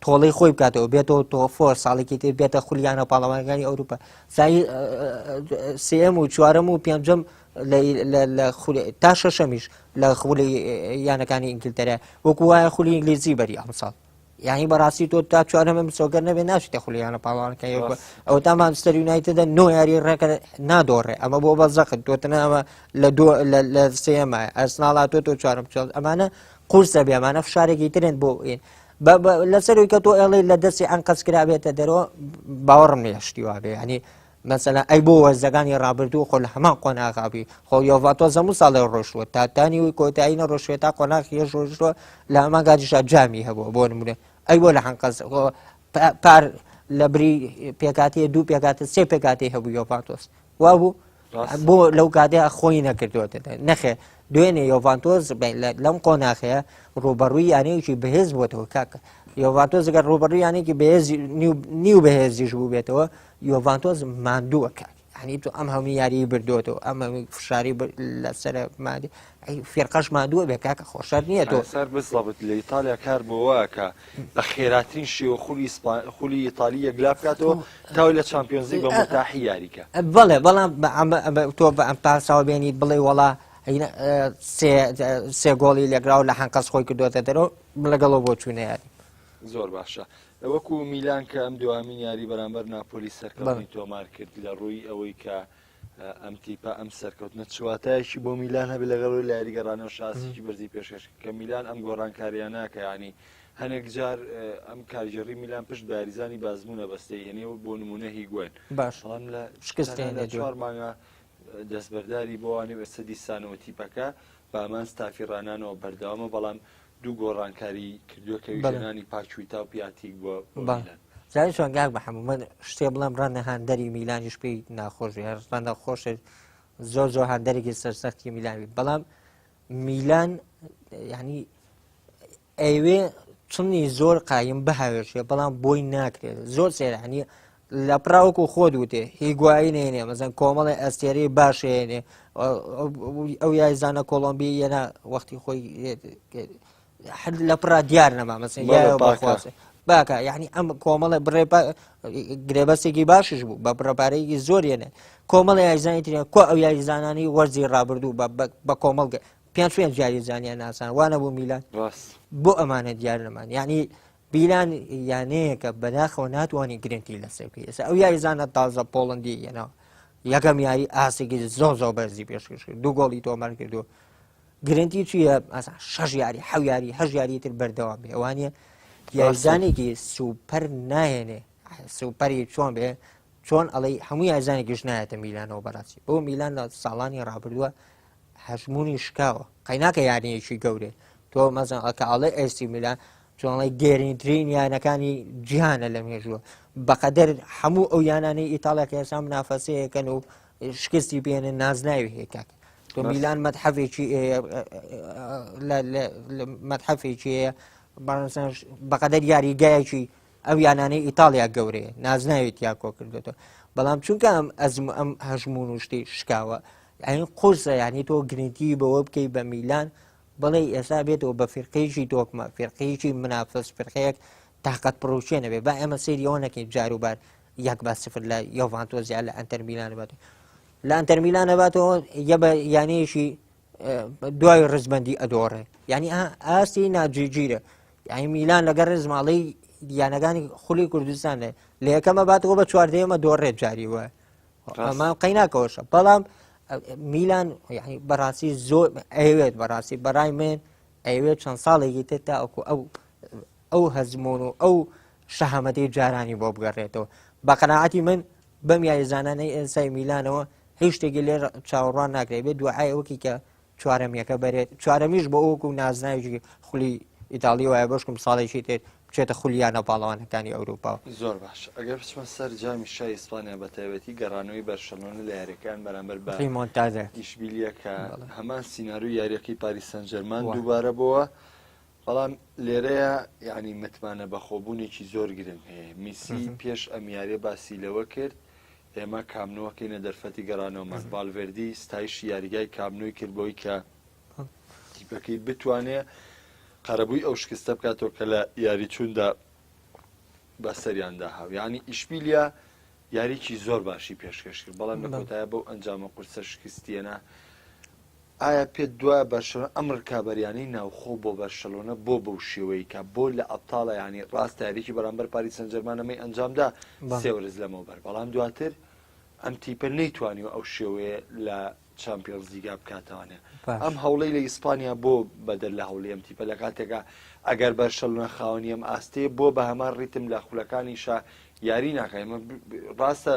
تۆڵی خۆی بکاتەوە بێتەوە تۆفۆر ساڵێکی تر بێتە خولیانە پاڵەوانەکانی ئەوروپا سێم و چوارەم و پێنجەم تا شەشەمیش لە خولی یانەکانی ئینگلتەرە وەکو وایە خولی ئینگلیزی بەری ئەم ساڵ یعنی بەڕاستی تۆ تا چوارەمە مسۆگەر نەبێ ناچێتە خولیانە پاڵەوانەکە ئەو تا مانچستەر یونایتدە 9 یاری ڕێکە نادۆڕێ ئەمە بۆ بەزەقت تۆتنە ئەمە لە سێمە ئەسناڵات تۆ چوارم ئەمانە قورسە بێ ئەمانە فشارێکی ترێن بۆ لەسەروی کە تۆ ئێڵێ لە دەستی ئەنقەس کرابێتە دەرەوە باوەڕم لێشتیوا بێ ینی مەسەلا ئەی بۆ وەرزەکانی ڕابردوو خۆ لە هەمان قۆناغابی خۆ یۆڤاتۆ زەموو ساڵی ڕۆژوە تاتانی وی کۆتایی نەڕۆژوێت تا قۆناغی ڕۆژوە لە ئەمە گاجیشا جامی هەبووە بۆ نمونە ئەی بۆ لە هەنقەس پار لە بری پێکاتی 2 پێکاتە 3 پێکاتی هەبوو یۆڤاتۆس وا بوو بۆ لەو کاتەیە خۆی نەکردوێتە نەخێ دوێنێ یۆڤانتۆز لەم قۆناغەیە ڕوبەڕووی یانەیەکی بەهێز بووەتەوە کاکە یۆڤانتۆز ئەگەر ڕوبەڕووی یانێکی بەهێزی نیو بەهێزیش بوو بێتەوە یۆڤانتۆز ماندووە کاک هەنی تۆ ئەم هەموو یاری بردوێتەوە ئەم فشاری لەسەر مادی فێرقەش مادووە بێ کاکە خۆشەر نییە تۆ سەر بسڵبت لە ئیتالیا کار بۆوە کە بە خێراترین شێوە خولی ئیتالی یەکلا بکاتەوە تاوی لە چامپیۆنز لیگ بە متاحی یاریکە بەڵێ بەڵام تۆ بە ئەم پاساوە بێنیت بڵێ وەڵا سێ گۆڵی لەگراو لە هەنقەس خۆی کردوێتە دەرەوە لەگەڵەوە بۆ چوونە یاری زۆر باشە وەکو میلان کە ئەم دوامین یاری بەرامبەر ناپۆلی سەرکەوتنی تۆمار کرد لە ڕووی ئەوەی کە ئەم تیپە ئەم سەرکەوتنە چواتایەکی بۆ میلان هەبێ لەگەڵەوەی لە یاریگەڕانەوە شاسێکی بەرزی پێشکەش کە میلان ئەم گۆڕانکاریان ناکە ینی هەنێک جار ئەم کارژێڕی میلان پشت بە یاریزانی بازمونە بەستەی یعنیەوە بۆ نمونە هیگوێن باشڵام لە چوار مانگە دەستبەرداری بۆوانی ئێستا دیسانەوە تیپەکە بە ئەمان ستافیڕانانەوە بەردەوامە بەڵام دوو گۆڕانکاری کردووە کە ویژەنانی پاچووی تا و پیاتیک بۆ میلان زای چۆنگاک بە هەموو من شتێ بڵم ڕەنە هەندەری میلانیش پێی ناخۆشی هەر ڕەنە خۆشە زۆر هەندەرێکی سەرسەختی میلانی بەڵام میلان ینی ئەوێ چنی زۆر قایم بەهاوێشێ بەڵام بۆی ناکرێت زۆر سێرانی لە پراوەکو خۆ دوتێ هیگوایی نێنێ مەزەن کۆمەڵی ئەستێری باشێنێ ئەو یایزانە کۆلۆمبی یەنە وەختی خۆی لە پرا دیار نەما مەسن بەخواسێ باکە یعنی ئەم کۆمەڵە گرێبەسێکی باشش بوو بە پرەپارەیەکی زۆرێنێ کۆمەڵی یایزانی ترێن کۆ ئەو یاریزانانی وەرزی ڕابردوو بە کۆمەڵگە پێ یاریزانیان ناسان وانە بوو میلان بۆ ئەمانە دیار نەمان یعنی بیلان یانەیە کە بەداخەوە ناتوانانی گرنگی لەسەر بکەی ئێستا ئەو یاریزانە تازە پۆڵندی یەنەوە یەکەم یاری ئاسێکی زۆر بەرزی پێشکەش کرد 2 گۆڵی تۆمار کردو گرنگی چییە 6 یاری 7 یاری 8 یاری تر بەردەوام بێ ئەوانە یاریزانێکی سوپەر نایێنێ سوپەری چۆن بێ چۆن ئەڵێ هەموو یاریزانێکیش نایەتە میلانەوە بەڕاستی بۆ میلان لە ساڵانی ڕابردووە هەژمونی شکاوە قەیناکە یاریەکی گەورێ تۆ مەزن ئەکەڵێ ئێستی میلان چۆنڵی گێرینترین یانەکانی جیهانە لە مێژووە بەقەدەر هەموو ئەو یانانەی ئیتاڵیا کە ئێستا منافەسەیەکەن و شکستی پێێنە نازناوی هێکاک تۆ میلان مەتحەفێکی مەتحەفێکی هەیە بەقەدەر یاریگایەکی ئەو یانانەی ئیتالیا گەورەیە نازناوێت یا کۆ کردێتەوە بەڵام چونکە ئەم هەژمون و شتی شکاوە یعنی قورسە یعنی تۆ گرنگی بەوە بکەی بە میلان بڵێ ئێستا بێتەوە بە فێرقەیەکی تۆکمە فێرقەیەکی منافەس فێرقەیەک تااقەت پرۆچێنە بێ با ئێمە سێریەوە نەکەین جاروبار 1-0 لە یۆڤانتۆزیان لە ئەنتەر میلان بێتەوە لە ئەنتەر میلان باتەوە یە بە یانەیەشی دوای ڕزبەندی ئەدۆڕێ یعنی ئاستی ناجیگیرە یعنی میلان لەگەر ڕزماڵی یانەکانی خولی کوردستانە لە یەکەمە باتەوە بە چواردەیەمە دۆڕێت جاری وە ئەمە قەیناکەوەشە بەڵام میلان بەڕاستی زۆر ئەوێت بەڕاستی بەڕای من ئەوێت چەند ساڵێکی تر تا ئەو هەزمون و ئەو شەهامەتی جارانی بۆ بگەڕێتەوە بە قەناعەتی من بەم یاریزانانەی ئێسای میلانەوە هیچ شتێکی لێ چاوەڕوان ناکرێت بێت دوعای وەکی کە چوارەمیەکە بەرێت چوارەمیش بە ئەوکو نازناوی خولی ئیتاڵی وایە بەشکم ساڵێکی تر بچێتە خولیانە پاڵەوانەکانی ئەوروپا زۆر باش ئەگەر بچمە سەر جامی شای ئیسپانیا بە تایبەتی گەڕانەوەی بەرشەلۆنە لە یاریەکان بەرامبەر بە ریمۆنتادە ئیشبیلیە کە هەمان سیناروی یاریەکەی پاریس سەن ژەرمان دووبارە بووە بەڵام لێرەیە یعنی متمانە بەخۆبوونێکی زۆر گرنگ هەیە میسی پێش ئەم یاریە باسی لەوە کرد ئێمە کامنەوەکەینە دەرفەتی گەڕانەوەمان باڵڤێردی ستایش یاریگای کامنۆی کرد بۆی کە تیپەکەی بتوانێت قەرەبووی ئەو شکستە بکاتەوە کە لە یاری چووندا بە سەریاندا هاو یعنی ئیشبیلیا یاریکی زۆر باشی پێشکەش کرد بەڵام لە کۆتایە بەو ئەنجامە قورسە شکستیەنە ئایا پێت دوایە بەرشەلۆنە ئەم ڕکابەریانەی ناوخۆ بۆ بەرشەلۆنە بۆ بەو شێوەیە کە بۆ لە ئەبتاڵە ینی ڕاستە یاریکی بەرامبەر پاریس سەن ژەرمانەمەی ئەنجامدا سێوەرز لەمەوبەر بەڵام دواتر ئەم تیپە نەیتوانیوە ئەو شێوەیە لە چامپیۆنز لیگا بکاتەوانێ ئەم هەوڵەی لە ئیسپانیا بۆ بەدەر لە هەوڵی ئەم تیپە لە کاتێکە ئەگەر بەرشەلۆنە خاوەنی ئەم ئاستەیە بۆ بە هەمان ڕیتم لە خولەکانیشا یاری ناکە ئێمە ڕاستە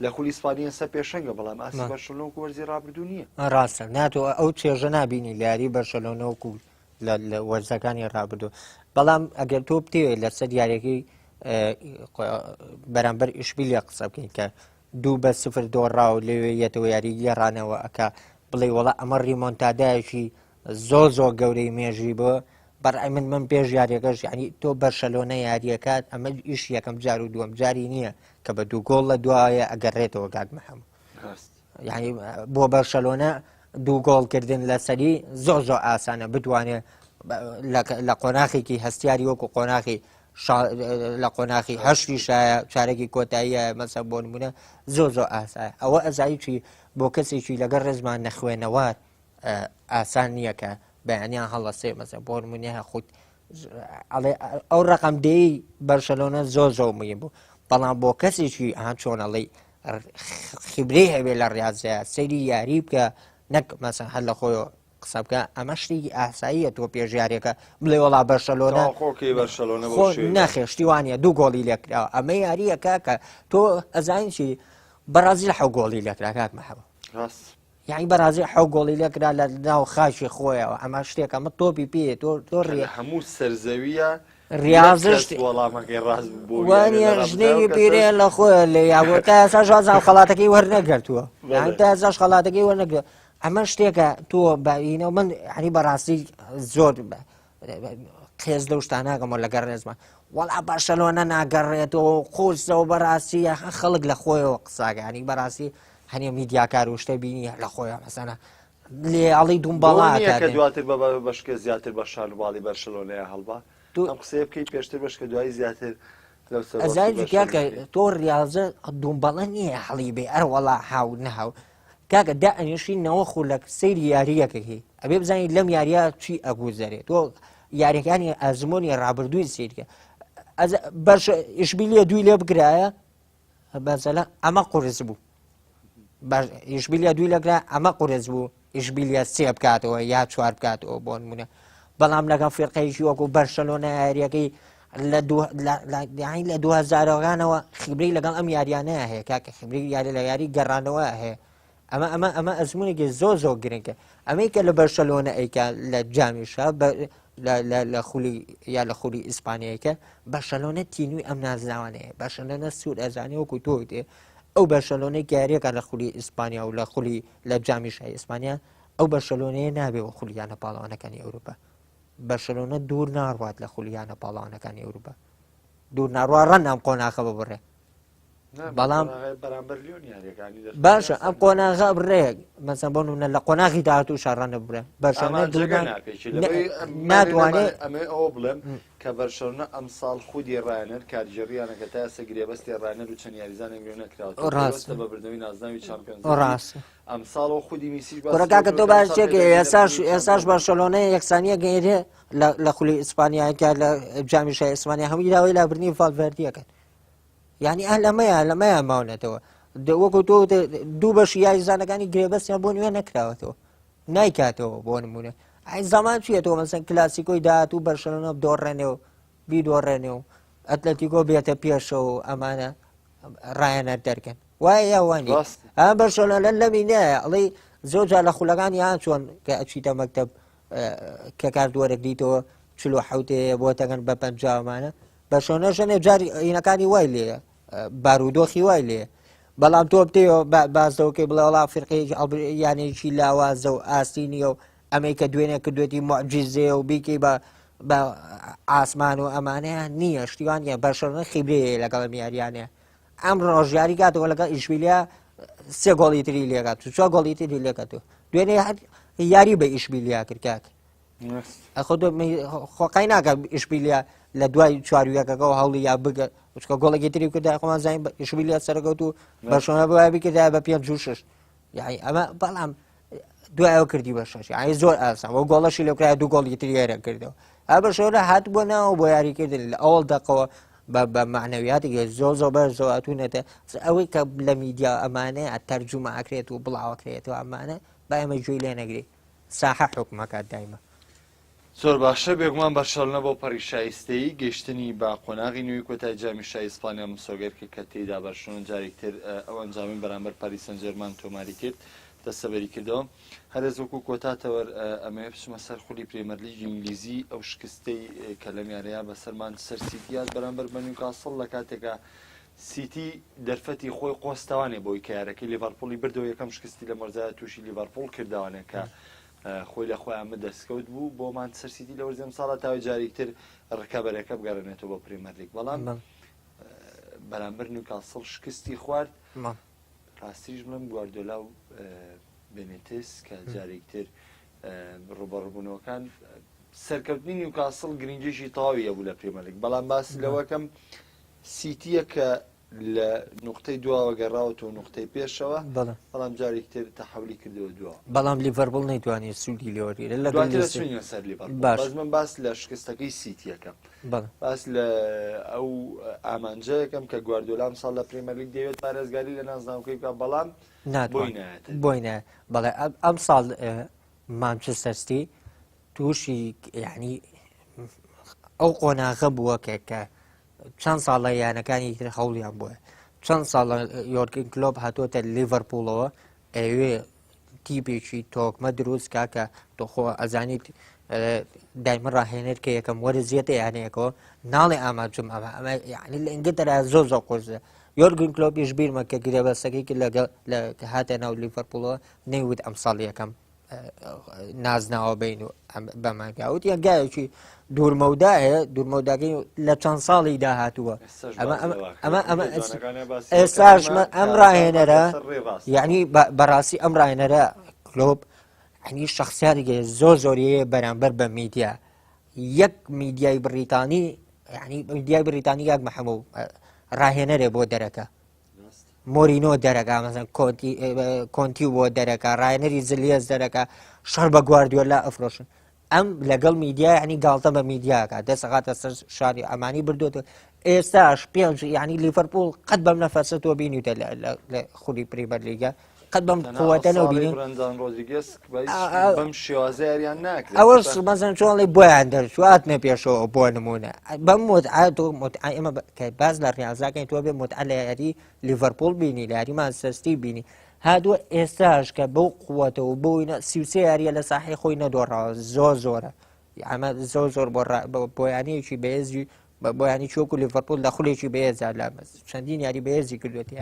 لە خولی ئیسپانیا سەر پێشەنگە بەڵام ئاسی بەرشەلۆنە وەکو وەرزی ڕابردوو نییە ڕاستە ناتوە ئەو چێژە نبینی لە یاری بەرشەلۆنە وەکو لە وەرزەکانی ڕابردوو بەڵام ئەگەر تۆ بتێوێت لەسەر یاریەکەی بەرامبەر ئیشبیلیا قسە بکەین کە 2-0 دۆڕاو لەوێ یەتەوە یاری گێڕانەوە ئەکا بڵێ وەڵا ئەمە ریمۆنتادایەکی زۆر زۆر گەورەی مێژی بۆ بەڕای من پێش یاریەکەش ینی تۆ بەرشەلۆنە یاریەکات ئەمە ئیش یەکەم جار و دووەم جاری نییە کە بە 2 گۆڵ لە دوایە ئەگەڕێتەوە کاک مەحەموو ینی بۆ بەرشەلۆنە 2 گۆڵکردن لەسەری زۆر زۆر ئاسانە بتوانێت لە قۆناخێکی هەستیاری وەکو قۆناخی لە قۆناخی هەشتی شایە چارێکی کۆتاییە مەسە بۆ نمونە زۆر زۆر ئاسایە ئەوە ئەزاییی بۆ کەسێکی لەگەر ڕێزمان نەخوێنەوە ئاسان نییە کە بەیانیان هەڵەسێ مەسە بۆ نمونە خودت ئەو ڕقم دەی بەرشەلۆنە زۆر زۆر مهم بوو بەڵام بۆ کەسێکی چۆنەڵی خیبرەی هەبێ لە ڕاضەیە سەیری یاری بکە نەک مەسە هەر لە خۆی قسە بکە ئەمە شتێکی ئاساییە تۆ پێژیارێکە بڵێ وەڵا بەرشەلۆنە نەخێ شتیوانە 2 گۆڵی لێکراوە ئەمە یاریەکە کە تۆ ئەزانیی بەرازیل 7 گۆڵی لێکرا کاک مەحەموو یعنی بەرازیل 7 گۆڵی لێکرا لە ناو خاشی خۆیەوە ئەمە شتێک ئەمە تۆپی پێ تۆ هەموو سەرزەویە ریاضشت وەڵامەکەی ڕاست وانە ژنێوی پیرێ لە خۆی لێ یاگۆ تا ئێستا ژازان خەڵاتەکەی وەرنەگرتووە تا ئێستاش خەڵاتەکەی وەرنەگرت ئەمە شتێکە تۆ بەینە من عنی بەڕاستی زۆر قێز لەو شتاناگەمەوە لەگەڕ ڕێزمان وەڵا بەرشەلۆنە ناگەڕێتەوە قورسەوە بەڕاستیە خەڵک لە خۆیەوە قساگانی بەڕاستی هەنێ میدیاکار و شتە بینی لە خۆیان مەسەنە لێ ئەڵی دومبەڵاکە دواتر بەشکە زیاتر بە شانواڵی بەرشەلۆنەیە هەڵبا ئەم قسەیە بکەیت پێشتر بەشکە دوای زیاتر ئەزای کاکە تۆ ریاضە دومبەڵە نییە هەڵی بێ ئەر وەڵا هاو نەهاو کاکە دا ئەنیشی نەوە خولەک سەیری یاریەکەی ئەبێ بزانیت لەم یاریە چی ئەگوزەرێت تۆ یاریەکانی ئەزمۆنی ڕابردووی سیرکە بەش ئیشبیلیە دوی لێ بگرایە بەزەلە ئەمە قورس بوو ئیشبیلیە دوی لەگرا ئەمە قورس بوو ئیشبیلیە 3 بکاتەوە یا 4 بکاتەوە بۆ نمونە بەڵام لەگەڵ فێرقەیەکی وەکو بەرشەلۆنە یاریەکەی لە 2000ەوەکانەوە خبری لەگەڵ ئەم یاریانەیە هەیە کاکە خبری یاری لە یاری گەڕانەوە هەیە ئەمە ئەزمونێکی زۆر زۆر گرنگە ئەمەی کە لە بەرشەلۆنە ئەیکە لە جامیشە لە خولی یا لە خولی ئیسپانیایکە بەشەلۆنە تینوی ئەم نازناوانەیە بەشەلۆنە سوود ئەزانانی وەکو تۆ دێ ئەو بەشەلۆنەی گارێکە لە خولی ئیسپانیا و لە خولی لە جامی شای ئیسپانیا ئەو بەشەلۆنەیە نابێ و خولیانە پاڵەوانەکانی ئەوروپا بەشەلۆنە دوور ناڕوات لە خولیانە پاڵەوانەکانی ئەوروپا دوور ناڕوا ڕەن ئەم قۆناغە ببڕێ بەڵام باشە ئەم قۆناغا بڕێ مەسەن بۆ نمونە لە قۆناغی داهاتوو شارڕەنە بڕێ بەشەلۆنە ناتوانێت ئەمێ ئەوە بڵێم کە بەرشەلۆنە ئەم ساڵ خودی ڕایەنەر کارژێڕیانەکە تا ئێستا گرێبەستی ڕایەنەر و چەند یاریزانێک گرێ نەکراوە ڕاستە بە بردنەوەی نازناوی چامپیۆنز ڕاستە ئەم ساڵەوە خودی میسیش کاکە تۆ باشێکە ئێساش بەرشەلۆنەیە یەکسانیە گەیرێ لە خولی ئیسپانیاکە لە جامی شای ئیسپانیا هەمووی داوای لابردنی ڤالڤێردیەکەن یعنی لەمەیە ماونەتەوە وەکو تۆ دوو بەشی یاریزانەکانی گرێبەستیان بۆ نوێ نەکراوەتەوە نایکاتەوە بۆ نمونە ئای زەمان چیەوە مەسەن کلاسیکۆی داهاتوو بەرشەلۆنە بدۆڕێنێ و بیدۆڕێنێ و ئەتلەتیکۆ بێتە پێشەوە و ئەمانە ڕایەنەر دەرکەن وایە یاوانی ئەم بەرشەلۆنە لەمینەیە ئەڵێ زۆر جار لە خولەکانی یان چۆن کە ئەچیتە مەکتەب کە کاردوەرێک دیتەوە 47 بۆ تەگەن بە پەنجاومانە بەشەلۆنە ژەنێ جاری ئینەکانی وای لێە بارودۆخی وای لێ بەڵام تۆ بتێەوە بازەوەکەی بڵێ وڵا فرقەیەکی یانێکی لاوازە و ئاستینیە و ئەمەی کە دوێنێ کردوێتی معجززێ و بیکەی بە ئاسمان و ئەمانەیە نییە شتیوانە بەشەلۆنە خیبرەیە لەگەڵ میاریانەیە ئەم ڕۆژیاری کاتەوە لەگەڵ ئیشبیلیا 3 گۆڵی تری لێکات و 4 گۆڵی تری لێکەوە دوێنێ یاری بە ئیشبیلیا کرد کاک خۆقای ناکە ئیشبیلیا لە دوای چوارویەکەەوە هەوڵی یا بگە چکە گۆڵێکی تری کرد خۆمان زانین ئیشبیلیا سەرکەوت و بەشەلۆنە بە بکردا بە 5-6 یعنی ئەمە بەڵام دوایەوە کردی بە 6 یعنی زۆر ئاسان بۆ گۆڵەشی لەکرای دوو گۆڵی تری هێرە کردەوە ئا بەشەلۆنە هات بۆ ناوە بۆ یاریکردن لە ئەوڵ دەقەوە بە معنەویاتێکی زۆر بەر زۆواتونەتە ئەوەی کە لە میدیا ئەمانەیە تەرجومە ئەکرێت و بڵاوەکرێتەوە ئەمانە با ئێمە گوێی لێ نەگری ساحە حکومەکات دایمە زۆر باشە بێگومان بەرشەلۆنە بۆ پەڕیشایستەی گەیشتنی با قۆناغی نوێی کۆتای جامی شای ئیسپانیا مسۆگەرکە کە تێیدا بەرشەلۆنە جارێکتر ئەو ئەنجامی بەرامبەر پاریس سەن ژێرمان تۆماری کرد دەستەبەری کردەوە هەرێز وەکو کۆتاتەوە ئەمەیە بچمە سەر خولی پرێمەرلیگی ئینگلیزی ئەو شکستەی کە لە میانەیە بەسەرمان سەر سیتیات بەرامبەر بە نیوکاسڵ لە کاتێکە سیتی دەرفەتی خۆی قۆستەوانێ بۆی کە یارەکەی لیڤەرپوڵی بردەوە یەکەم شکستی لە مەرزایە تووشی لیڤەرپوڵ کردوانە کە خۆی لە خۆیان دەستکەوت بوو بۆ مانچستەر سیتی لە وەرزەم ساڵە تاوای جارێکتر ڕکەبەرەکە بگەڕێنێتەوە بۆ پرێمەرلیگ بەڵام بەرامبەر نیوکاسڵ شکستی خوارد ڕاستیش بڵم گواردیۆلا و بێنێتس کە جارێکتر ڕوبەڕووبوونەوەکان سەرکەوتنی نیوکاسڵ گرنگێکی تەواویە بوو لە پرێمەرلیگ بەڵام باسی لەوەکەم سیتیە کە لە نقطەی دواوە گەڕاوەتەوە نقطەی پێشەوە بەڵام جارێکتر تەحولی کردەوە دووە بەڵام لیڤەرپوڵ نەیتوانێت سوودی لێوەرگێرێت لە سەر لیڤەرپوڵ من باس لە شکستەکەی سیتیەکەم باس لە ئەو ئامانجەیەکەم کە گواردیۆلا ئەم ساڵ لە پرێمەرلیگ دەوێت پارێزگاری لە نازناوەکەی بکات بەڵام بۆی نایەت بەڵێ ئەم ساڵ مانچستەر سیتی تووشی یعنی ئەو قۆناغە بووە کە چەند ساڵە یانەکانی تر هەوڵیان بووە چەند ساڵە یۆرگن کلۆپ هاتوۆتە لیڤەرپوڵەوە ئەوێ تیپێکی تۆکمە دروست کاکە تۆخۆ ئەزانیت دایمە ڕاهێنێت کە یەکەم وەرە زیێتە یانەیەکەوە ناڵێ ئاماجم ئەمە یعنی لە ئینگلتەرا زۆر قۆزە یۆرگن کلۆپیش بیرمە کە گرێبەستەکەی کرد لە هاتە ناو لیڤەرپوڵەوە نەیوت ئەم ساڵ یەکەم نازناوە بین و بەماگاوت یەکگایەکی دوورمەودایە دوورمەوداگەی لە چەند ساڵی داهاتووە ئەمە ئێستاش ئەم ڕاهێنەرە یعنی بەڕاستی ئەم ڕاهێنەرە کلۆب ینی شخصیاتێکی زۆر زۆریەیە بەرامبەر بە میدیا یەک میدیای بریتانی ینی میدیای بریتانی یاک مەحەموو ڕاهێنەرێ بۆ دەرەکە مۆرینۆ دەرەکە مەسەن کۆنتی بۆ دەرەکە ڕاهێنەری زلیێز دەرەکە شەڕ بە گواردیۆلا ئەفرۆشن ئەم لەگەڵ میدیا ینی گاڵتە بە میدیاکە دەسەقاتە سەر شاری ئەمانی بردوێتەوە ئێستاش پێنج ینی لیڤەرپوڵ قەت بەم نەفەرسەتەوە بینیوتە لە خولی پرێمەرلیگە قەت بەم قووەتەنەوە بینین ئەوەش مەسەن چۆڵی بۆیان دەرچواتنە پێشەوە بۆ نمونە بەم ئێمە باز لە ڕاضاکەین تۆ بێ متعە لە یاری لیڤەرپوڵ بینی لە یاری مانچستەر سیتی بینی هادووە ئێستاش کە بەو قووەتەوە بۆی 33 یاریە لە ساحەی خۆی نەدۆڕاوە زۆرە ئەمە زۆر بۆیانەیەکی بەهێزی بۆیانی چۆکو لیڤەرپۆل لە خولێکی بەهێزا لە چەندین یاری بەهێزی کردوێتی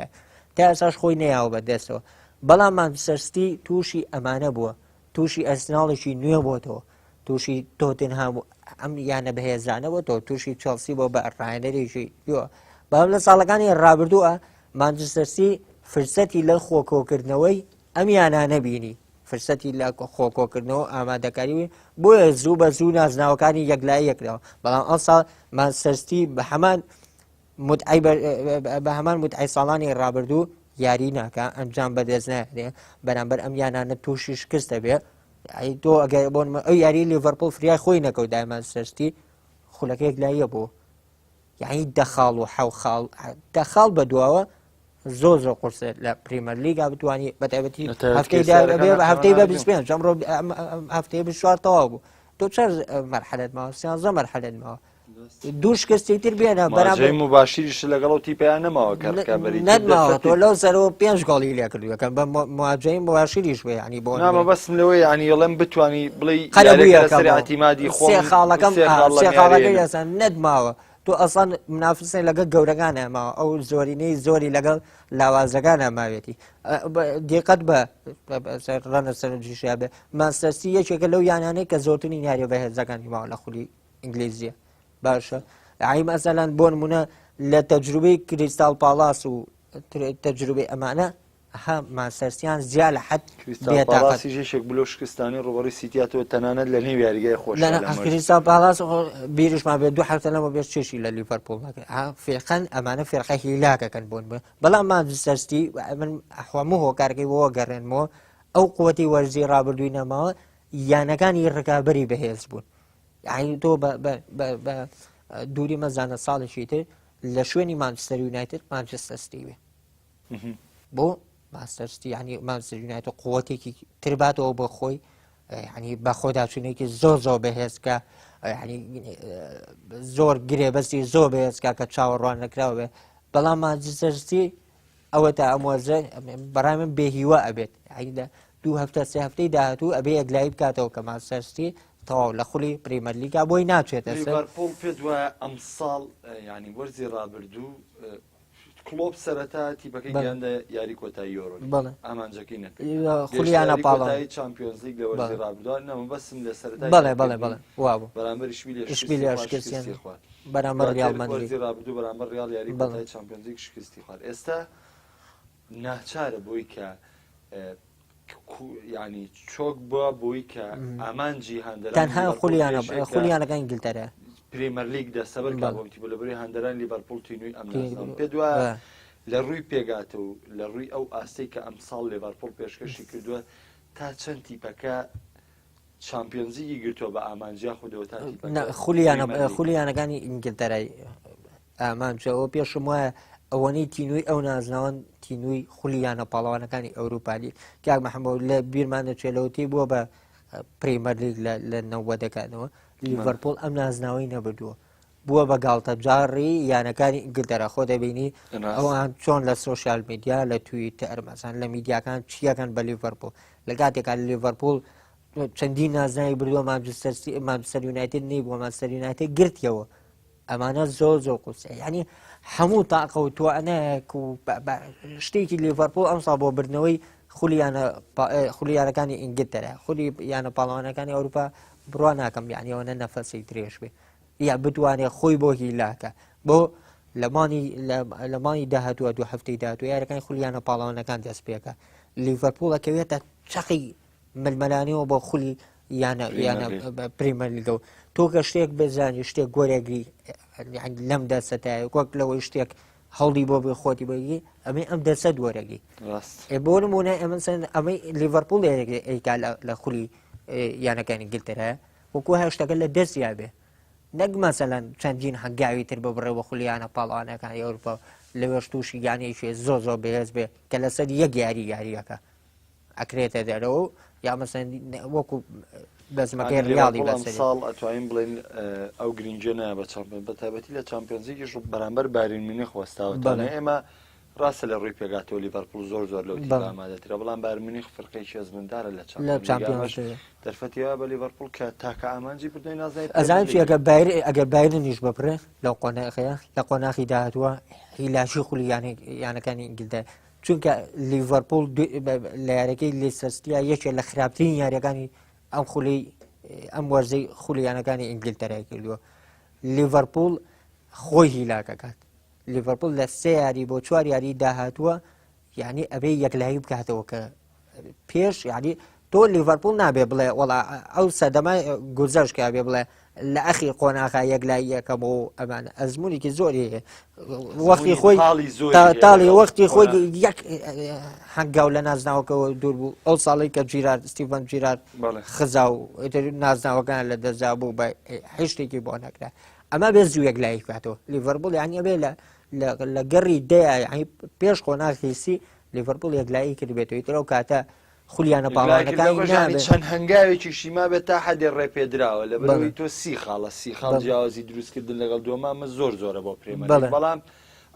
تا ئێساش خۆی نەیاوە بەدەستەوە بەڵام مانچستەر سیتی تووشی ئەمانە بووە تووشی ئەرسناڵێکی نوێ بۆتەوە تووشی تۆتنهام ئەم یانە بەهێزانەوە تۆ تووشی چەڵسی بۆ بە ڕایەنەرێکی دیوە بەڵام لە ساڵەکانی ڕابردووە مانچستەر سیتی فرسەتی لە خۆکۆکردنەوەی ئەم یانانە بینی فرسەتی لە خۆکۆکردنەوە ئامادەکاریوی بۆیە زوو بە زوو نازناوەکانی یەکلای یەکراوە بەڵام ئەم ساڵ مانچستەر سیتی بە هەمان متعی ساڵانی ڕابردوو یاری ناکە ئەنجام بەدەست نادێ بەرامبەر ئەم یانانە تووشی شکستە بێ تۆ ئەگەر بۆ ئەو یاری لیڤەرپۆل فریای خۆی نەکەوت مانچستەر سیتی خولەکەیەک لایە بوو یعنی دەخاڵ و حەوخاڵ دەخاڵ بە دواوە زۆر قورسە لە پریمەر لیگا بتوانانی بەتایبەتی هەفتەی بە 25 ئەمڕۆ هەفتەیە 24 تەواو بوو تۆ چەند مەرحەلەت ماوە 13 مەرحەلەت ماوە دوو شکستی تر بێنە بەرامبەر مباشیرش لەگەڵ تیپیان نەماوە نەماوە تۆ لەو سەرەوە 5 گۆڵی لێ کردووەکە بە مواجهی مباشیریش بێ ینی بۆ نامە بەسم لەوەی ینی یڵێم بتوانی بڵێ ئەتیمادی سێ خاڵەکەی ئەسان نەدماوە تۆ ئەسان منافسێ لەگەڵ گەورەکانە ماوە ئەو زۆرینەی زۆری لەگەڵ لاوازەکانە ماوێتی دیقەت بە ڕەنە سەرنجیشیا بێ مانچستەر یەکێکە لەو یانانەی کە زۆرترین یاریە بەهێزەکانی ماوە لە خولی ئینگلیزیە باشە عیم ئەسەلان بۆ نمونە لە تەجروبەی کریستال پالاس و تەجروبەی ئەمانە مانچستەریان زیاد لە حەد بێتاقەتیشێک بلۆ شکستانی ڕوبەڕی سیتیاتەوە تەنانەت لە نێو یاریگای خۆش کریستال پالاس بیرشمان بێت دو هەفتە لەمە بێت چێشی لە لیڤەرپۆڵ فێرقەن ئەمانە فێرقە هیلاکەکەن بۆن بەڵام مانچستەر سیتی من هەموو هۆکارەکەی بۆ گەڕێنمەوە ئەو قووەتی وەرزی ڕابردووی نەماوە یانەکانی ڕکابەری بەهێز بوون یعنی تۆ بە دووری مەزانە ساڵێکی تر لە شوێنی مانچستەر یونایتد مانچستەر سیتی بێ بۆ مانچستەر سیتی ینی مانچستەر یونایتد قووەتێکی ترباتەوە بۆ خۆی ینی بە خۆداچوونێکی زۆر بەهێزکە ینی زۆر گرێبەستی زۆر بەهێزکە کە چاوەڕوان نەکراوە بێ بەڵام مانچستەر سیتی ئەوە تا ئەم وەرزە بەڕای من بێهیوە ئەبێت دوو هەفتە سێ هەفتەی داهاتوو ئەبێ یەکلایی بکاتەوە کە مانچستەر سیتی تەواو لە خولی پریمەر لیگا بۆی ناچێتە سەر لیڤەرپۆڵ پێت وایە ئەم ساڵ ینی وەرزی ڕابردوو کلۆب سەرەتا تیپەکەی گیاندا یاری کۆتایی یۆرۆ ئامانجەکەی خولیانە پاڵی چامپیۆنز لیگ لە وەرزی ڕابردووە نەمە بەسم لە سەرەتا بەڵێ وا بوو بەرامبەر ئیشبیلیا شکستیان بەرامبەر ریال مەدرید وەرزی ڕابردوو بەرامبەر ریال یاری کۆتایی چامپیۆنز لیگ شکستی خوارد ئێستا ناچارە بۆی کە ینی چۆک بووە بۆی کە ئامانجی هەندەران تەنها خولیانەکە ئینگلتەرە پریمەر لیگ دەسەبەر کابوومتی بۆ لەبەری هەندەران لیڤەرپۆڵ تینووی ئەم پێ دوایە لە ڕووی پێگاتە و لە ڕووی ئەو ئاستەی کە ئەم ساڵ لیڤەرپۆڵ پێشکەشی کردووە تا چەند تیپەکە چامپیۆنزیی گرتووە بە ئامانجیا خودەوە تا خولیانەکانی ئینگلتەرای ئامانجەوە پێشم وایە ئەوەنەی تینووی ئەو نازناوان تینووی خولیانە پاڵەوانەکانی ئەوروپالی کاک مەحەمەد لە بیرمان دەچێتەوەتی بووە بە پریمەر لیگ لە 90ەکانەوە لیڤەرپۆڵ ئەم نازناوی نەبردووە بووە بە گاڵتە جاڕی یانەکانی ئینگلتەرا خۆ دەبینی ئەوان چۆن لە سۆشیال میدیا لە تویتەر مەسان لە میدیاکان چیەکەن بە لیڤەرپۆڵ لە کاتێکا لیڤەرپۆڵ چەندین نازناوی بردووە مانچستەر یونایتد نەی بووە مانچستەر یونایتد گرتیەوە ئەمانە زۆر قورسە ینی هەموو تاقە و توانەیەک و شتێکی لیڤەرپۆڵ ئەمسا بۆ بردنەوەی خولیانەکانی ئینگلتەرە خولی یانە پاڵەوانەکانی ئەوروپا بڕوا ناکەم یعنیەوەنە نەفەسی درێژ بێ یا بتوانێت خۆی بۆ هیلاکە بۆ لە مانی داهاتووە دوو هەفتەی داهاتوو یارەکانی خولیانە پاڵەوانەکان دەست پێکە لیڤەرپۆڵەکەوێتە چەقی ململانیەوە بۆ خولی یانە پریمەر لیگە و تۆ کە شتێک بزانی شتێک گۆرەگری لەم دەستەتایە وەک لەوەی شتێک هەڵی بۆ بێ خۆتی بۆگی ئەمەی ئەم دەسە دووەرەگی بۆ نمونە ئەمەی لیڤەرپۆڵ ئەیکا لە خولی یانەکانی ئینگلتەرە وەکو هەشتەکە لە دەستیا بێ نەک مەسەلەن چەندین هەنگاوی تر ببڕێەوە خولیانە پاڵەوانەکانی ئەوروپا لەوێش تووشی یانێکی زۆر بەهێز بێ کە لەسەر یەک یاریەکە ئەکرێتە دەرەوە یا مەسەن وەکو بەزمەکەی ریاڵی ساڵ ئەتوانین بڵێن ئەو گرنگجە نایە بە چامپیۆن بە تایبەتی لە چامپیۆنزیکیش بەرامبەر بارین مونیخ وەستاوەتانە ئێمە ڕاستە لە ڕووی پێگاتەوە لیڤەرپوڵ زۆر زۆر لەو تیمە ئامادەترە بەڵام بایر مونیخ فەرقێکی ئەزموندارە لە چامپیۆنس لیگە دەرفەتیەوە بە لیڤەرپوڵ کە تاکە ئامانجی بردنەوەی نازانێت ئەزانم چی ئەگەر بایرنیش بپڕێ لەو قۆناغەیە لە قۆناغی داهاتووە هیلاشی خولی یانەکانی ئینگلتەرا چونکە لیڤەرپوڵ لە یاریەکەی لێسەستیا یەکێ لە خراپترین یاریەکانی ئەم خولی ئەم وەرزەی خولیانەکانی ئینگلتەرای کردووە لیڤەرپوڵ خۆی هیلاکەکات لیڤەرپوڵ لە 3 یاری بۆ 4 یاری داهاتووە یعنی ئەبێ یەکلایی بکاتەوە کە پێش یعنی تۆ لیڤەرپوڵ نابێ بڵێ وەڵا ئەو سەدەمای گوزەشکە بێ بڵێ لە ئەخی قۆناغا یەکلایی یەکەم و ئەمانە ئەزمونێکی زۆری وەختی خۆی تاڵی وەختی خۆی یەک هەنگاو لە نازناوەکەەوە دوور بوو ئەو ساڵی کە جیرار ستیڤەن جیرار خزا و نازناوەکان لە دەزا بوو بە هیچ بۆ نەکرا ئەمە بێ زوو یەکلایی کاتەوە لیڤەرپوڵ یعنی ئەبێ لە گەڕی دەیە یعنی پێش قۆناغی سی لیڤەرپوڵ یەکلایی کردبێتەوە ترەوە کاتە خولیانە باڵانەکانی چەند هەنگاوێکی شیما بێت تا حەدێ ڕێپێدراوە لە بەرەوەی تۆ سی خاڵ جیاوازی دروستکردن لەگەڵ دووەمامە زۆر زۆرە بۆ پرێمەر بەڵام